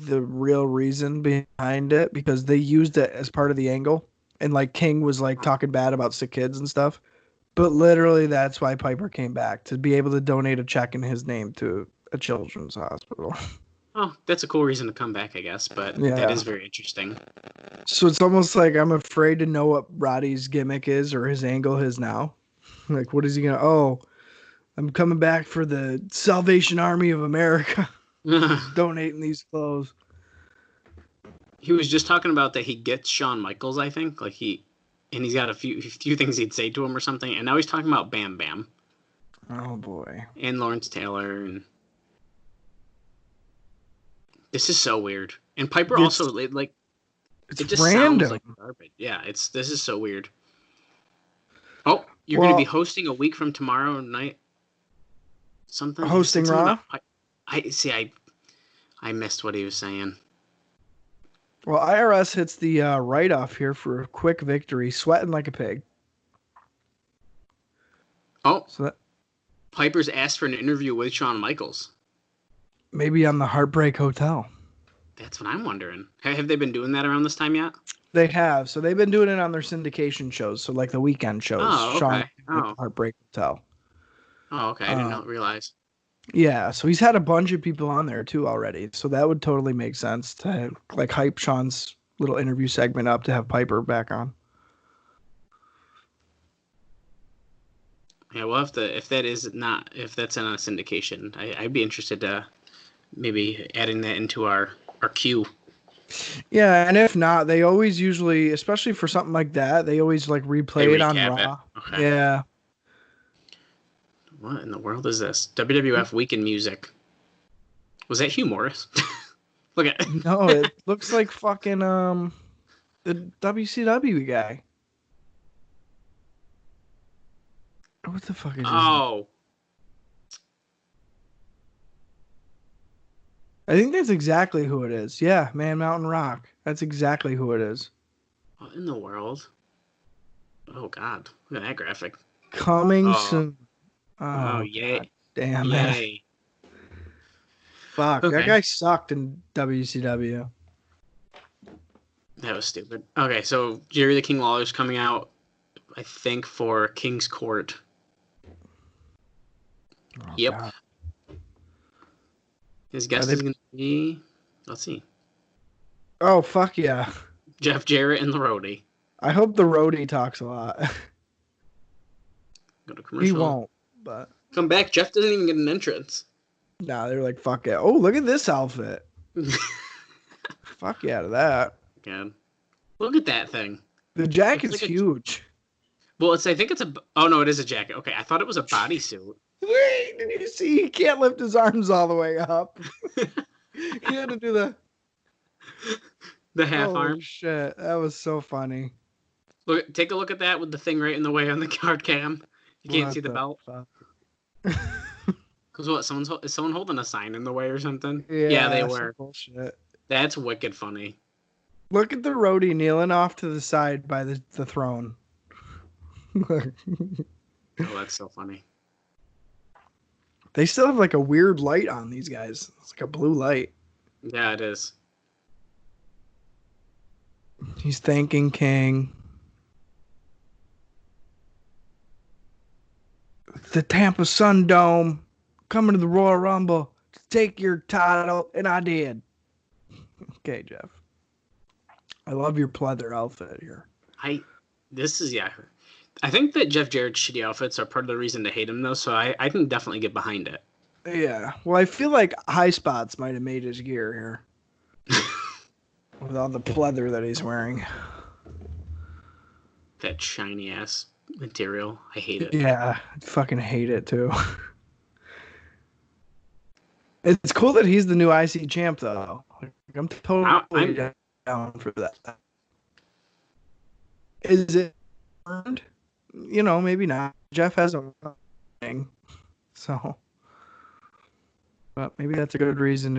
S2: the real reason behind it, because they used it as part of the angle. And King was talking bad about sick kids and stuff. But literally that's why Piper came back, to be able to donate a check in his name to a children's hospital.
S3: Oh, that's a cool reason to come back, I guess, but that is very interesting.
S2: So it's almost like I'm afraid to know what Roddy's gimmick is or his angle is now. What is he going to... Oh, I'm coming back for the Salvation Army of America. Donating these clothes.
S3: He was just talking about that he gets Shawn Michaels, I think. And he's got a few things he'd say to him or something. And now he's talking about Bam Bam.
S2: Oh, boy.
S3: And Lawrence Taylor and... This is so weird. And Piper it just
S2: random.
S3: Sounds like garbage. Yeah, this is so weird. Oh, you're going to be hosting a week from tomorrow night? Something?
S2: Hosting Raw?
S3: I missed what he was saying.
S2: Well, IRS hits the write-off here for a quick victory, sweating like a pig.
S3: Oh, Piper's asked for an interview with Shawn Michaels.
S2: Maybe on the Heartbreak Hotel.
S3: That's what I'm wondering. Have they been doing that around this time yet?
S2: They have. So they've been doing it on their syndication shows. So the weekend shows.
S3: Oh, okay.
S2: Heartbreak Hotel.
S3: Oh, okay. I did not realize.
S2: Yeah. So he's had a bunch of people on there too already. So that would totally make sense to hype Sean's little interview segment up to have Piper back on.
S3: Yeah, we'll have to, if that's in a syndication, I'd be interested to maybe adding that into our queue.
S2: Yeah, and if not, they always usually, especially for something like that, they always like
S3: They
S2: replay it on
S3: recap it.
S2: Raw.
S3: Okay.
S2: Yeah.
S3: What in the world is this? WWF Week in Music. Was that Hugh Morris? Look at
S2: No, it looks like fucking the WCW guy. What the fuck is his name?
S3: Oh.
S2: I think that's exactly who it is. Yeah, Man Mountain Rock. That's exactly who it is.
S3: What in the world? Oh God. Look at that graphic.
S2: Coming
S3: Oh.
S2: soon.
S3: Oh,
S2: Oh,
S3: yay.
S2: God damn it.
S3: Yay.
S2: Fuck,
S3: Okay.
S2: that guy sucked in WCW.
S3: That was stupid. Okay, so Jerry the King Lawler's coming out, I think, for King's Court.
S2: Oh,
S3: Yep.
S2: God.
S3: His guest is going to be, let's see,
S2: Oh, fuck yeah.
S3: Jeff Jarrett and the Roadie.
S2: I hope the roadie talks a lot.
S3: Go to commercial.
S2: He won't, but
S3: Come back. Jeff doesn't even get an entrance.
S2: nah, they're like, fuck it. Oh, look at this outfit. Fuck yeah to that.
S3: God. Look at that thing.
S2: The jacket's
S3: like
S2: huge.
S3: Well, I think it's a, oh no, it is a jacket. Okay, I thought it was a bodysuit.
S2: Wait, did you see? He can't lift his arms all the way up. He had to do
S3: The half
S2: Holy
S3: arm.
S2: shit, that was so funny.
S3: Look, take a look at that with the thing right in the way on the card cam. You can't
S2: What
S3: see the belt.
S2: fuck?
S3: Because what? Is someone holding a sign in the way or something?
S2: Yeah,
S3: they
S2: some
S3: were.
S2: bullshit.
S3: That's wicked funny.
S2: Look at the roadie kneeling off to the side by the throne.
S3: Oh, that's so funny.
S2: They still have like a weird light on these guys. It's like a blue light.
S3: Yeah, it is.
S2: He's thanking King. The Tampa Sun Dome coming to the Royal Rumble to take your title, and I did. Okay, Jeff. I love your pleather outfit here.
S3: I think that Jeff Jarrett's shitty outfits are part of the reason to hate him, though, so I can definitely get behind it.
S2: Yeah. Well, I feel like High Spots might have made his gear here. With all the pleather that he's wearing.
S3: That shiny ass material. I hate it.
S2: Yeah, I fucking hate it too. It's cool that he's the new IC champ, though. I'm totally down for that. Is it earned? You know, maybe not. Jeff has a thing, so. But maybe that's a good reason.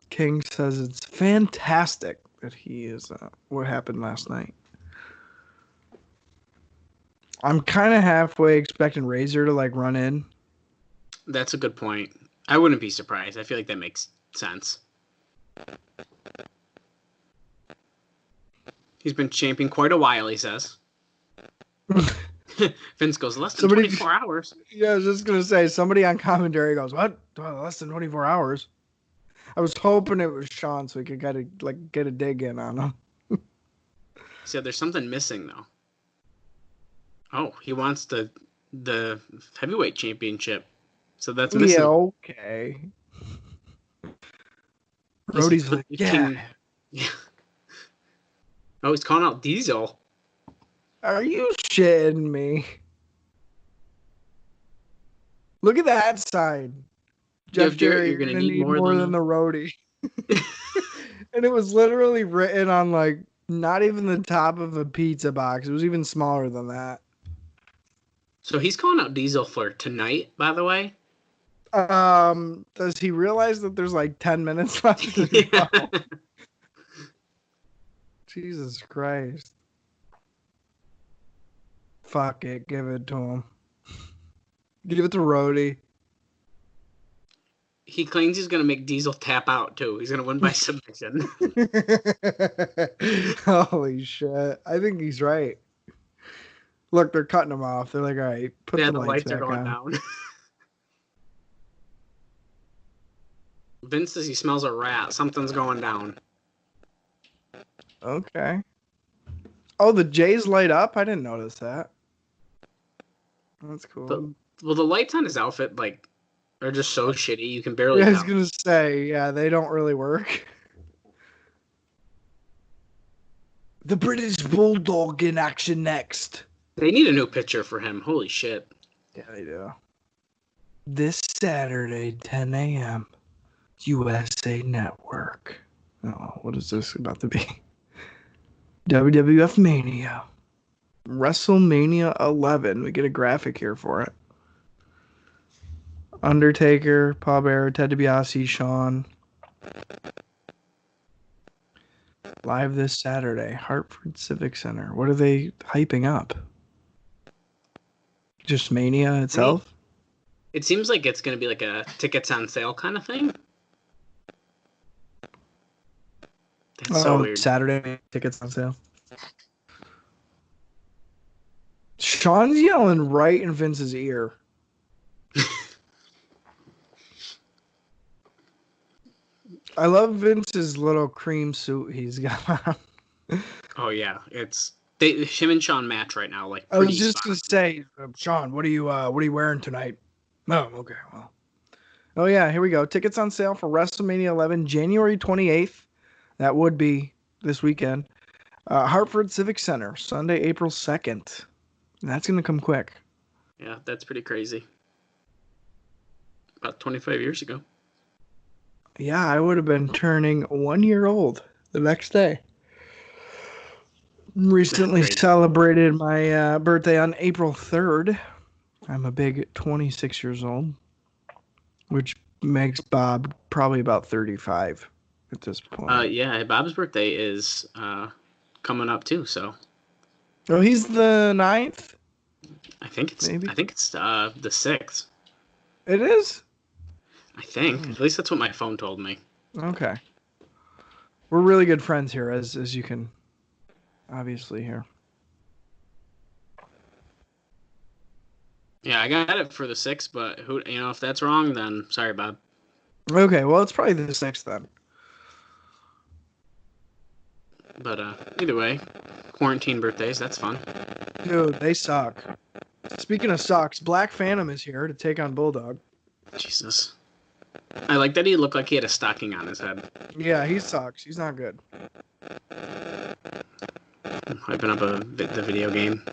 S2: King says it's fantastic that he is what happened last night. I'm kind of halfway expecting Razor to like run in.
S3: That's a good point. I wouldn't be surprised. I feel like that makes sense. He's been champion quite a while, he says. Vince goes, less than 24 hours.
S2: Yeah, I was just going to say, somebody on commentary goes, what? Less than 24 hours? I was hoping it was Sean so we could get a dig in on him.
S3: So there's something missing, though. Oh, he wants the heavyweight championship. So that's missing.
S2: Yeah, okay. Brody's like, yeah.
S3: Oh, he's calling out Diesel.
S2: Are you shitting me? Look at that side. Jeff Jarrett, you're gonna need more than the roadie. And it was literally written on like not even the top of a pizza box. It was even smaller than that.
S3: So he's calling out Diesel for tonight, by the way.
S2: Does he realize that there's like 10 minutes left to go? Jesus Christ. Fuck it. Give it to him. Give it to Rhodey.
S3: He claims he's going to make Diesel tap out, too. He's going to win by submission.
S2: Holy shit. I think he's right. Look, they're cutting him off. They're like, all right, put the lights
S3: are going
S2: on.
S3: down. Vince says he smells a rat. Something's going down.
S2: Okay. Oh, the J's light up? I didn't notice that. That's cool.
S3: Well, the lights on his outfit, like, are just so shitty. You can barely
S2: I was
S3: tell.
S2: going to say, yeah, they don't really work. The British Bulldog in action next.
S3: They need a new pitcher for him. Holy shit.
S2: Yeah, they do. This Saturday, 10 a.m., USA Network. Oh, what is this about to be? WWF Mania. WrestleMania 11. We get a graphic here for it. Undertaker, Paul Bearer, Ted DiBiase, Shawn. Live this Saturday, Hartford Civic Center. What are they hyping up? Just Mania itself?
S3: It seems like it's going to be like a tickets on sale kind of thing. That's so weird.
S2: Saturday tickets on sale. Shawn's yelling right in Vince's ear. I love Vince's little cream suit he's got on.
S3: Oh yeah, him and Shawn match right now. Like
S2: I was just gonna say, Shawn, what are you wearing tonight? Oh, okay, well. Oh yeah, here we go. Tickets on sale for WrestleMania 11, January 28th. That would be this weekend. Hartford Civic Center, Sunday, April 2nd. That's gonna come quick.
S3: Yeah, that's pretty crazy. About 25 years ago.
S2: Yeah, I would have been turning 1 year old the next day. Recently celebrated my birthday on April 3rd. I'm a big 26 years old, which makes Bob probably about 35 at this point.
S3: Yeah, Bob's birthday is coming up too, so.
S2: Oh, he's the 9th?
S3: I think it's the 6th.
S2: It is?
S3: I think. At least that's what my phone told me.
S2: Okay. We're really good friends here, as you can obviously hear.
S3: Yeah, I got it for the 6th, but if that's wrong, then sorry, Bob.
S2: Okay, well, it's probably the 6th then.
S3: But either way, quarantine birthdays, that's fun.
S2: Dude, they suck. Speaking of sucks, Black Phantom is here to take on Bulldog.
S3: Jesus. I like that he looked like he had a stocking on his head.
S2: Yeah, he sucks. He's not good.
S3: I'm hyping up the video game.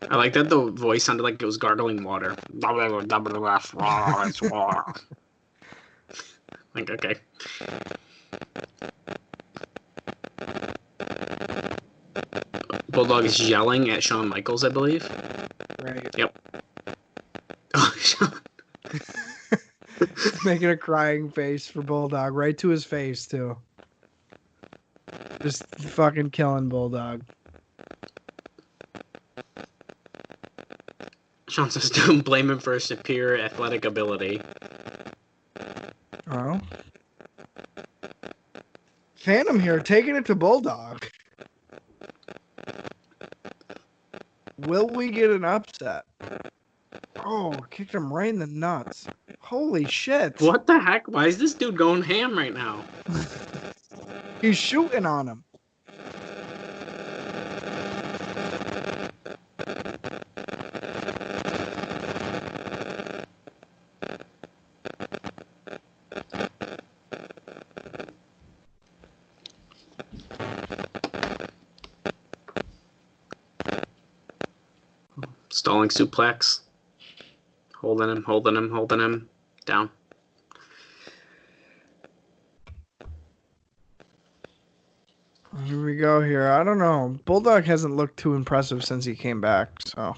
S3: I like that the voice sounded like it was gargling water. WWF, it's war. Like, okay. Bulldog is yelling at Shawn Michaels, I believe.
S2: Right.
S3: Yep. Oh, Shawn.
S2: Making a crying face for Bulldog right to his face, too. Just fucking killing Bulldog.
S3: Shawn says, don't blame him for his superior athletic ability.
S2: Oh. Phantom here, taking it to Bulldog. Will we get an upset? Oh, kicked him right in the nuts. Holy shit.
S3: What the heck? Why is this dude going ham right now?
S2: He's shooting on him.
S3: Stalling suplex. Holding him. Down.
S2: Here we go here. I don't know. Bulldog hasn't looked too impressive since he came back, so.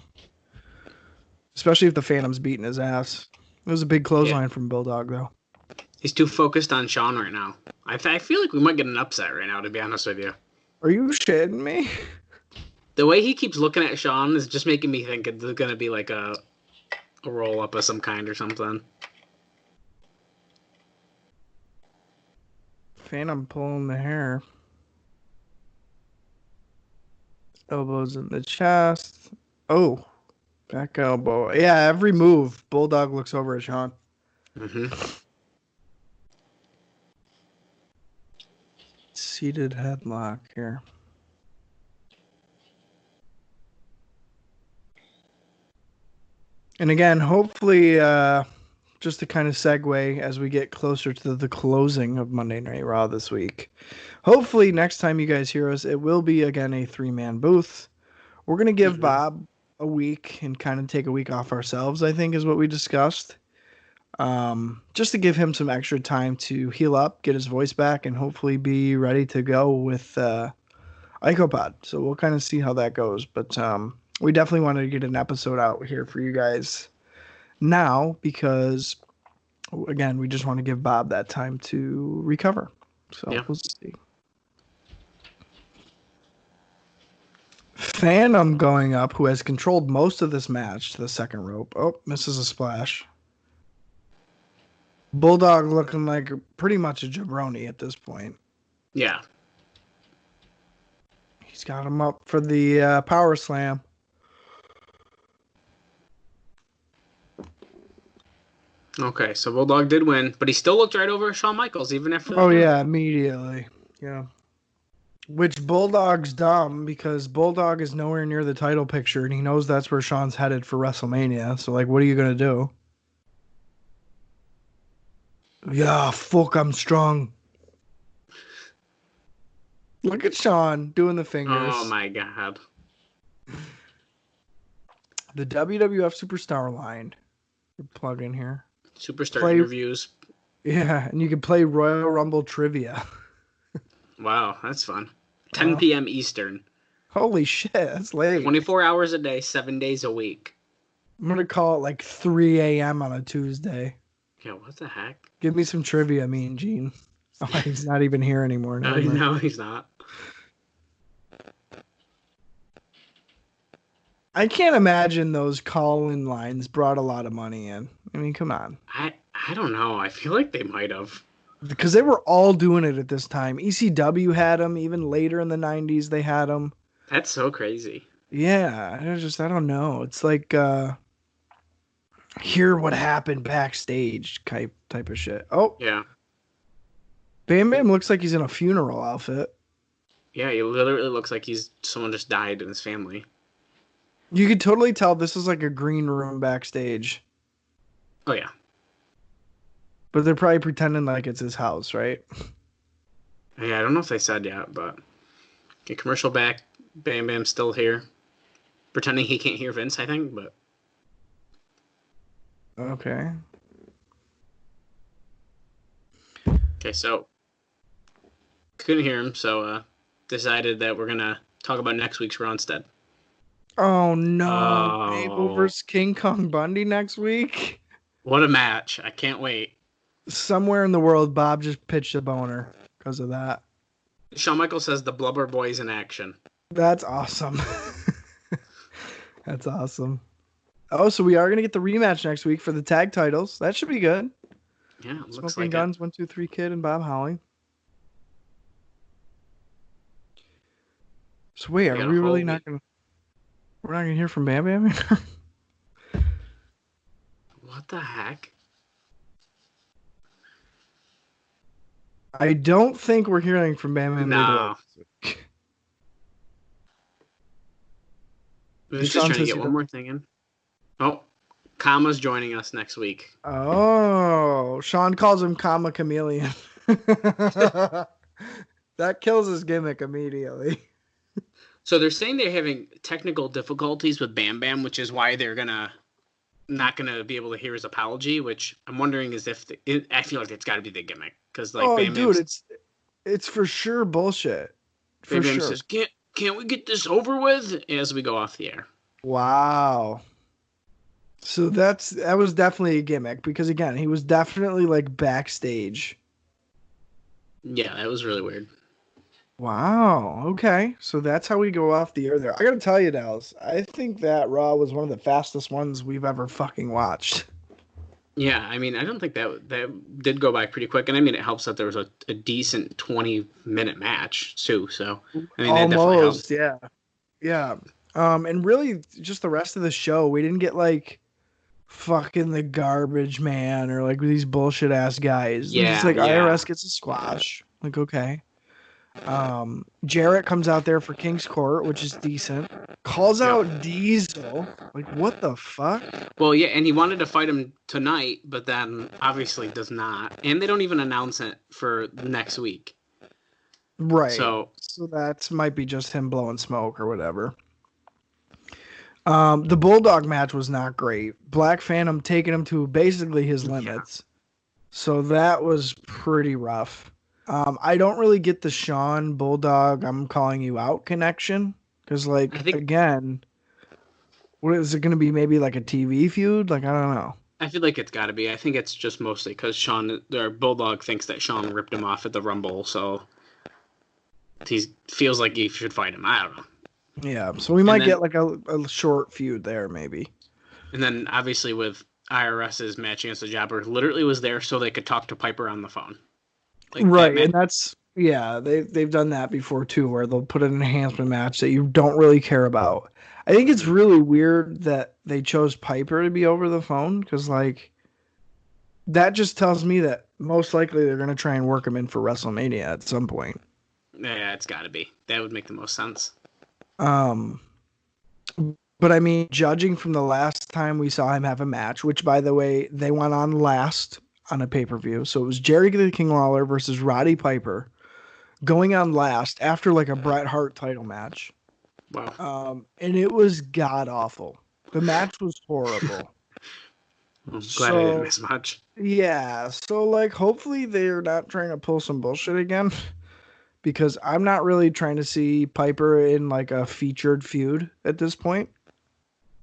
S2: Especially if the Phantom's beating his ass. It was a big clothesline from Bulldog, though.
S3: He's too focused on Shawn right now. I feel like we might get an upset right now, to be honest with you.
S2: Are you shitting me?
S3: The way he keeps looking at Shawn is just making me think it's going to be like a roll-up of some kind or something.
S2: Phantom pulling the hair. Elbows in the chest. Oh, back elbow. Yeah, every move, Bulldog looks over at Shawn.
S3: Mm-hmm.
S2: Seated headlock here. And again, hopefully just to kind of segue as we get closer to the closing of Monday Night Raw this week. Hopefully, next time you guys hear us, it will be again a 3-man booth. We're gonna give Bob a week and kind of take a week off ourselves, I think, is what we discussed. Just to give him some extra time to heal up, get his voice back, and hopefully be ready to go with IcoPod. So we'll kind of see how that goes. But we definitely wanted to get an episode out here for you guys now because, again, we just want to give Bob that time to recover. So we'll see. Phantom going up, who has controlled most of this match to the second rope. Oh, misses a splash. Bulldog looking like pretty much a jabroni at this point.
S3: Yeah.
S2: He's got him up for the power slam.
S3: Okay, so Bulldog did win, but he still looked right over Shawn Michaels even after.
S2: Oh yeah, immediately. Yeah. Which Bulldog's dumb because Bulldog is nowhere near the title picture and he knows that's where Shawn's headed for WrestleMania. So like, what are you gonna do? Yeah, fuck, I'm strong. Look at Shawn doing the fingers.
S3: Oh my god.
S2: The WWF Superstar line. Plug in here.
S3: Superstar interviews.
S2: Yeah, and you can play Royal Rumble trivia.
S3: Wow, that's fun. 10 p.m. Eastern.
S2: Holy shit, that's late.
S3: 24 hours a day, 7 days a week.
S2: I'm going to call it like 3 a.m. on a Tuesday.
S3: Yeah, what the heck?
S2: Give me some trivia, Mean Gene. Oh, he's not even here anymore.
S3: No, he's not.
S2: I can't imagine those call-in lines brought a lot of money in. I mean, come on.
S3: I don't know. I feel like they might have.
S2: Because they were all doing it at this time. ECW had them. Even later in the 90s, they had them.
S3: That's so crazy.
S2: Yeah, I don't know. It's like hear what happened backstage type of shit. Oh.
S3: Yeah.
S2: Bam Bam looks like he's in a funeral outfit.
S3: Yeah, he literally looks like someone just died in his family.
S2: You could totally tell this is like a green room backstage.
S3: Oh, yeah.
S2: But they're probably pretending like it's his house, right?
S3: Yeah, I don't know if they said yet, but... Okay, commercial back. Bam Bam's still here. Pretending he can't hear Vince, I think, but...
S2: Okay.
S3: Okay, so... Couldn't hear him, so decided that we're going to talk about next week's Raw instead.
S2: Oh, no. Mabel versus King Kong Bundy next week?
S3: What a match. I can't wait.
S2: Somewhere in the world, Bob just pitched a boner because of that.
S3: Shawn Michaels says the Blubber Boys in action.
S2: That's awesome. That's awesome. Oh, so we are going to get the rematch next week for the tag titles. That should be good.
S3: Yeah, it looks
S2: Smoking
S3: like
S2: Guns, 1, 2, 3 Kid, and Bob Holly. So wait, are we really not going to... We're not going to hear from Bam Bam?
S3: What the heck?
S2: I don't think we're hearing from Bam Bam.
S3: No. We're just trying to get one more thing in. Oh, Kama's joining us next week.
S2: Oh, Sean calls him Kama Chameleon. That kills his gimmick immediately.
S3: So they're saying they're having technical difficulties with Bam Bam, which is why they're not gonna be able to hear his apology. Which I'm wondering is I feel like it's got to be the gimmick because Bam
S2: dude, it's for sure bullshit.
S3: Bam Bam says, "Can't we get this over with?" As we go off the air.
S2: Wow. So that was definitely a gimmick because again, he was definitely like backstage.
S3: Yeah, that was really weird.
S2: Wow. Okay. So that's how we go off the air there. I got to tell you, Dallas, I think that Raw was one of the fastest ones we've ever fucking watched.
S3: Yeah. I mean, I don't think that did go by pretty quick. And I mean, it helps that there was a decent 20-minute match too. So, I mean, that definitely helps.
S2: Yeah. Yeah. And really just the rest of the show, we didn't get like fucking the garbage man or like these bullshit ass guys.
S3: Yeah.
S2: It's like IRS gets a squash. Like, okay. Jarrett comes out there for King's Court, which is decent. calls out Diesel. Like, what the fuck?
S3: Well, yeah, and he wanted to fight him tonight, but then obviously does not. And they don't even announce it for next week.
S2: Right.
S3: So
S2: that might be just him blowing smoke or whatever. The Bulldog match was not great. Black Phantom taking him to basically his limits. So that was pretty rough. I don't really get the Sean Bulldog, I'm calling you out connection. Because, again, what is it going to be? Maybe like a TV feud? Like, I don't know.
S3: I feel like it's got to be. I think it's just mostly because Bulldog thinks that Sean ripped him off at the Rumble. So he feels like he should fight him. I don't know.
S2: Yeah, so we might get like a short feud there, maybe.
S3: And then obviously with IRS's match against the Jobber, literally was there so they could talk to Piper on the phone.
S2: Right, and that's they've done that before too, where they'll put an enhancement match that you don't really care about. I think it's really weird that they chose Piper to be over the phone because that just tells me that most likely they're going to try and work him in for WrestleMania at some point.
S3: Yeah, it's got to be. That would make the most sense.
S2: But I mean, judging from the last time we saw him have a match, which by the way, they went on last on a pay-per-view. So it was Jerry the King Lawler versus Roddy Piper going on last after like a Bret Hart title match.
S3: Wow.
S2: And it was god awful. The match was horrible.
S3: I'm glad I didn't miss much.
S2: Yeah. So hopefully they're not trying to pull some bullshit again. Because I'm not really trying to see Piper in like a featured feud at this point.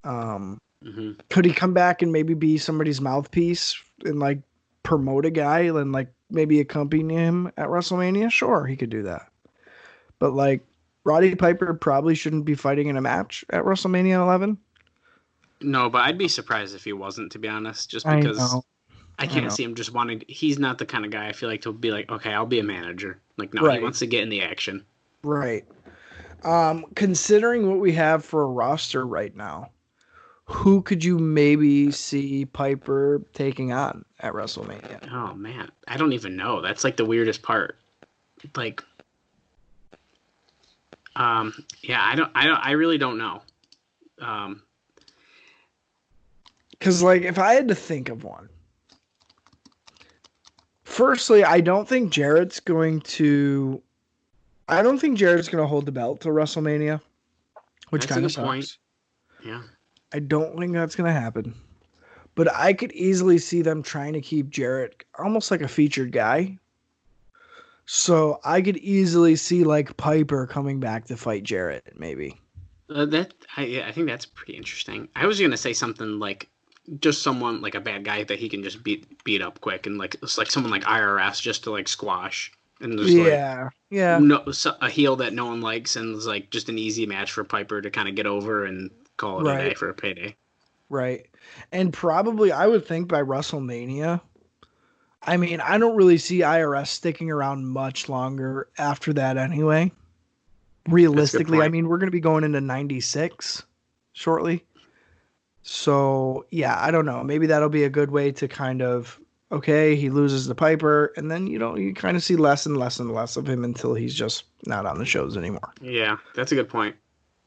S2: Could he come back and maybe be somebody's mouthpiece and promote a guy and maybe accompany him at WrestleMania? Sure, he could do that. But Roddy Piper probably shouldn't be fighting in a match at WrestleMania 11.
S3: No, but I'd be surprised if he wasn't, to be honest, just because I can't see him just wanting to, he's not the kind of guy I feel like to be like, okay, I'll be a manager. No, He wants to get in the action.
S2: Right. Considering what we have for a roster right now, who could you maybe see Piper taking on at WrestleMania?
S3: Oh man, I don't even know. That's the weirdest part. I really don't know.
S2: Because if I had to think of one, firstly, I don't think Jarrett's going to hold the belt till WrestleMania, which kind of sucks. Point.
S3: Yeah.
S2: I don't think that's going to happen. But I could easily see them trying to keep Jarrett almost like a featured guy. So I could easily see Piper coming back to fight Jarrett, maybe.
S3: I think that's pretty interesting. I was going to say something just someone a bad guy that he can just beat up quick, and someone like IRS just to squash, and just a heel that no one likes, and it's just an easy match for Piper to kind of get over and call it a day for a payday.
S2: Right. And probably I would think by WrestleMania, I mean, I don't really see IRS sticking around much longer after that anyway. Realistically, I mean, we're going to be going into 96 shortly. So, yeah, I don't know. Maybe that'll be a good way to kind of, okay, he loses the Piper, and then, you kind of see less and less and less of him until he's just not on the shows anymore.
S3: Yeah, that's a good point.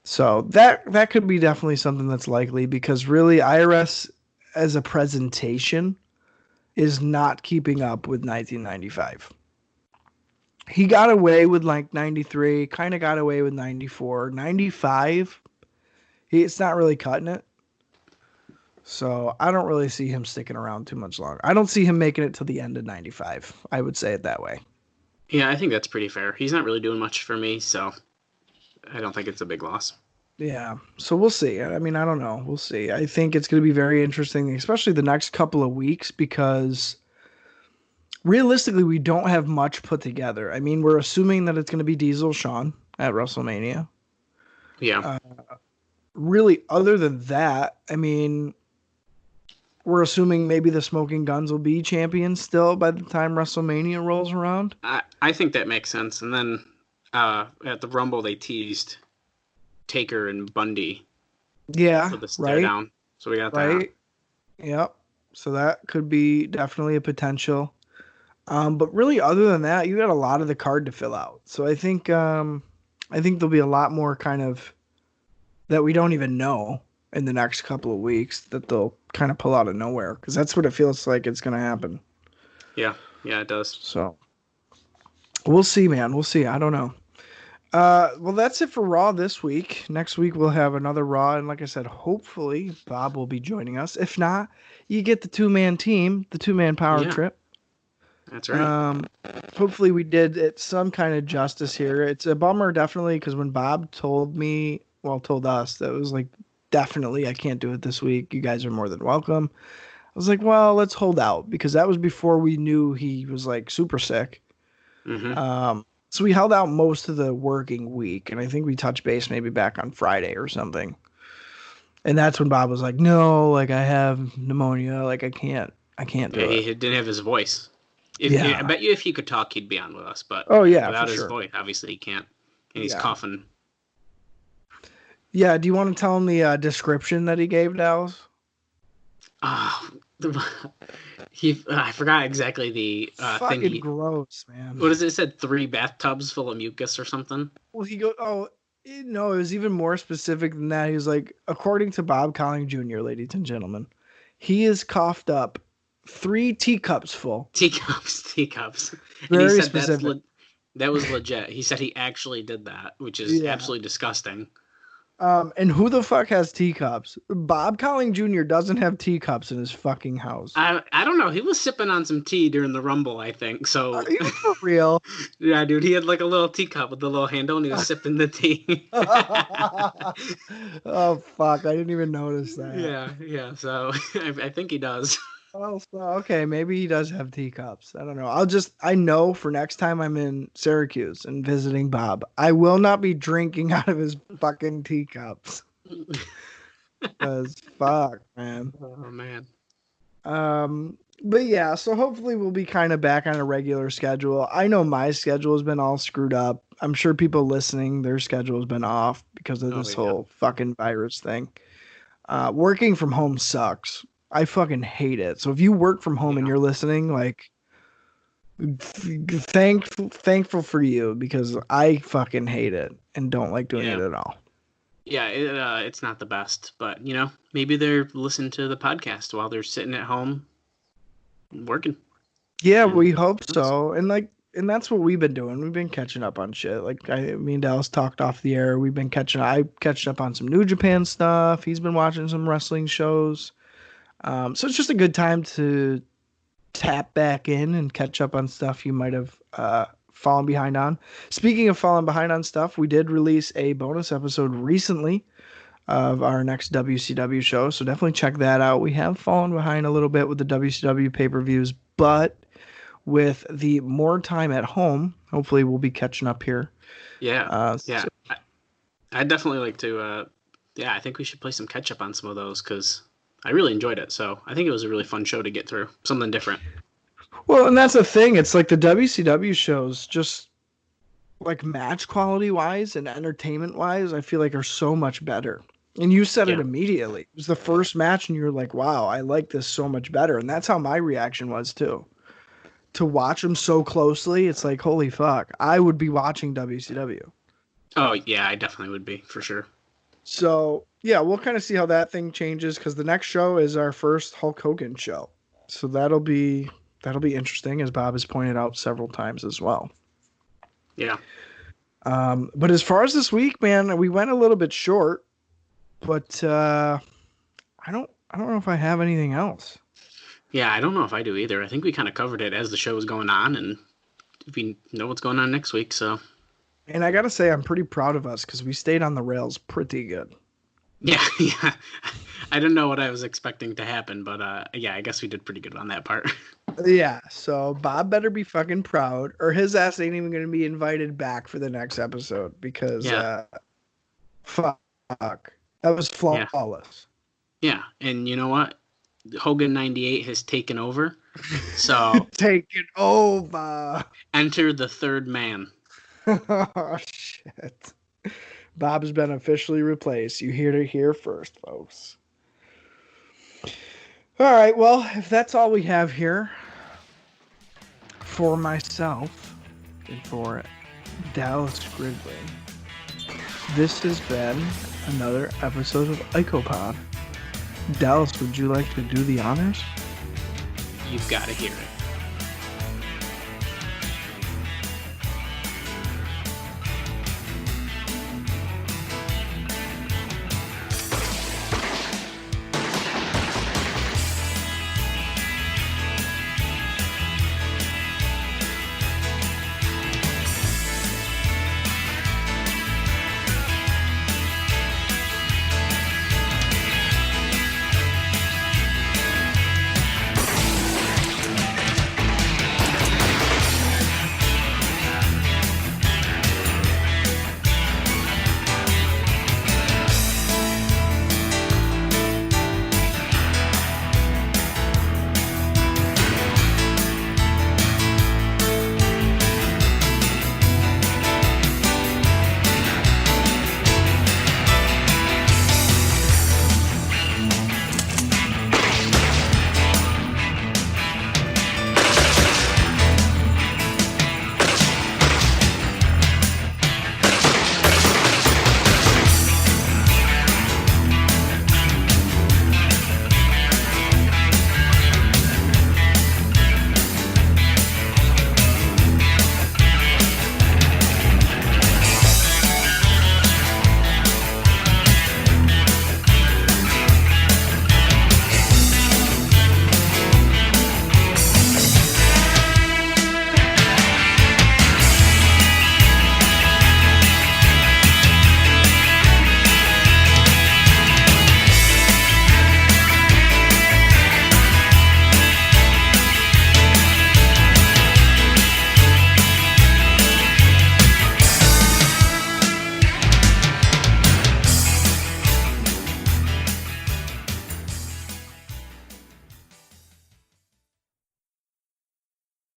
S2: So that could be definitely something that's likely, because really IRS as a presentation is not keeping up with 1995. He got away with 93, kind of got away with 94, 95. It's not really cutting it. So I don't really see him sticking around too much longer. I don't see him making it to the end of 95. I would say it that way.
S3: Yeah, I think that's pretty fair. He's not really doing much for me, so I don't think it's a big loss.
S2: Yeah, so we'll see. I mean, I don't know. We'll see. I think it's going to be very interesting, especially the next couple of weeks, because realistically, we don't have much put together. I mean, we're assuming that it's going to be Diesel Shawn at WrestleMania.
S3: Yeah.
S2: Really, other than that, I mean, we're assuming maybe the Smoking Guns will be champions still by the time WrestleMania rolls around.
S3: I think that makes sense. And then at the Rumble, they teased Taker and Bundy.
S2: Yeah,
S3: for the stare down. So we got that.
S2: Yep. So that could be definitely a potential. But really, other than that, you got a lot of the card to fill out. So I think there'll be a lot more kind of that we don't even know in the next couple of weeks that they'll kind of pull out of nowhere, because that's what it feels like it's going to happen.
S3: Yeah, it does.
S2: So we'll see, man. We'll see. I don't know. Well, that's it for Raw this week. Next week we'll have another Raw, and like I said, hopefully Bob will be joining us. If not, you get the 2-man team, the 2-man power trip.
S3: That's right.
S2: Hopefully we did it some kind of justice here. It's a bummer, definitely, because when Bob told us that it was like, definitely I can't do it this week. You guys are more than welcome. I was like, well, let's hold out, because that was before we knew he was like super sick.
S3: Mm-hmm.
S2: So we held out most of the working week, and I think we touched base maybe back on Friday or something. And that's when Bob was like, no, like I have pneumonia, like I can't do it.
S3: He didn't have his voice. I bet you if he could talk, he'd be on with us. But without his voice, obviously he can't. And he's coughing.
S2: Yeah, do you want to tell him the description that he gave, Dallas?
S3: I forgot exactly the
S2: fucking
S3: thing.
S2: Gross, man.
S3: What is it? It said 3 bathtubs full of mucus or something.
S2: Well, he goes, no, it was even more specific than that. He was like, according to Bob Colling Jr., ladies and gentlemen, he is coughed up 3 teacups full.
S3: Teacups.
S2: Very
S3: and he said
S2: specific.
S3: That was legit. He said he actually did that, which is absolutely disgusting.
S2: And who the fuck has teacups? Bob Colling Jr. doesn't have teacups in his fucking house.
S3: I don't know. He was sipping on some tea during the Rumble, I think. So
S2: are you for real?
S3: Yeah, dude. He had like a little teacup with the little handle, and he was sipping the tea.
S2: Oh fuck! I didn't even notice that.
S3: Yeah. So I think he does.
S2: Oh, okay. Maybe he does have teacups. I don't know. I know for next time I'm in Syracuse and visiting Bob, I will not be drinking out of his fucking teacups. Because fuck, man.
S3: Oh, man.
S2: But yeah, so hopefully we'll be kind of back on a regular schedule. I know my schedule has been all screwed up. I'm sure people listening, their schedule has been off because of this whole fucking virus thing. Working from home sucks. I fucking hate it. So if you work from home and you're listening, like, thankful for you, because I fucking hate it and don't like doing it at all.
S3: Yeah, it's not the best, but maybe they're listening to the podcast while they're sitting at home working.
S2: Yeah, we hope so. And that's what we've been doing. We've been catching up on shit. Like me and Dallas talked off the air. We've been I catched up on some New Japan stuff. He's been watching some wrestling shows. So it's just a good time to tap back in and catch up on stuff you might have fallen behind on. Speaking of falling behind on stuff, we did release a bonus episode recently of our next WCW show, so definitely check that out. We have fallen behind a little bid with the WCW pay-per-views, but with the more time at home, hopefully we'll be catching up here.
S3: Yeah. I'd definitely like to, I think we should play some catch-up on some of those, because I really enjoyed it. So I think it was a really fun show to get through. Something different.
S2: Well, and that's the thing. It's like the WCW shows, just like match quality wise and entertainment wise, I feel like are so much better. And you said it immediately. It was the first match and you were like, wow, I like this so much better. And that's how my reaction was too. To watch them so closely, it's like, holy fuck, I would be watching WCW.
S3: Oh, yeah, I definitely would be, for sure.
S2: So, yeah, we'll kind of see how that thing changes, because the next show is our first Hulk Hogan show. So that'll be interesting, as Bob has pointed out several times as well.
S3: Yeah.
S2: But as far as this week, man, we went a little bit short, but I don't know if I have anything else.
S3: Yeah, I don't know if I do either. I think we kind of covered it as the show was going on, and we know what's going on next week, so.
S2: And I got to say, I'm pretty proud of us, because we stayed on the rails pretty good.
S3: Yeah. I didn't know what I was expecting to happen, but I guess we did pretty good on that part.
S2: Yeah, so Bob better be fucking proud, or his ass ain't even going to be invited back for the next episode, because fuck, that was flawless.
S3: Yeah, and you know what? Hogan 98 has taken over, so
S2: taken over.
S3: Enter the third man.
S2: Oh shit! Bob's been officially replaced. You heard it here first, folks. All right, well, if that's all we have here for myself and for Dallas Gridley, this has been another episode of IcoPod. Dallas, would you like to do the honors?
S3: You've got to hear it.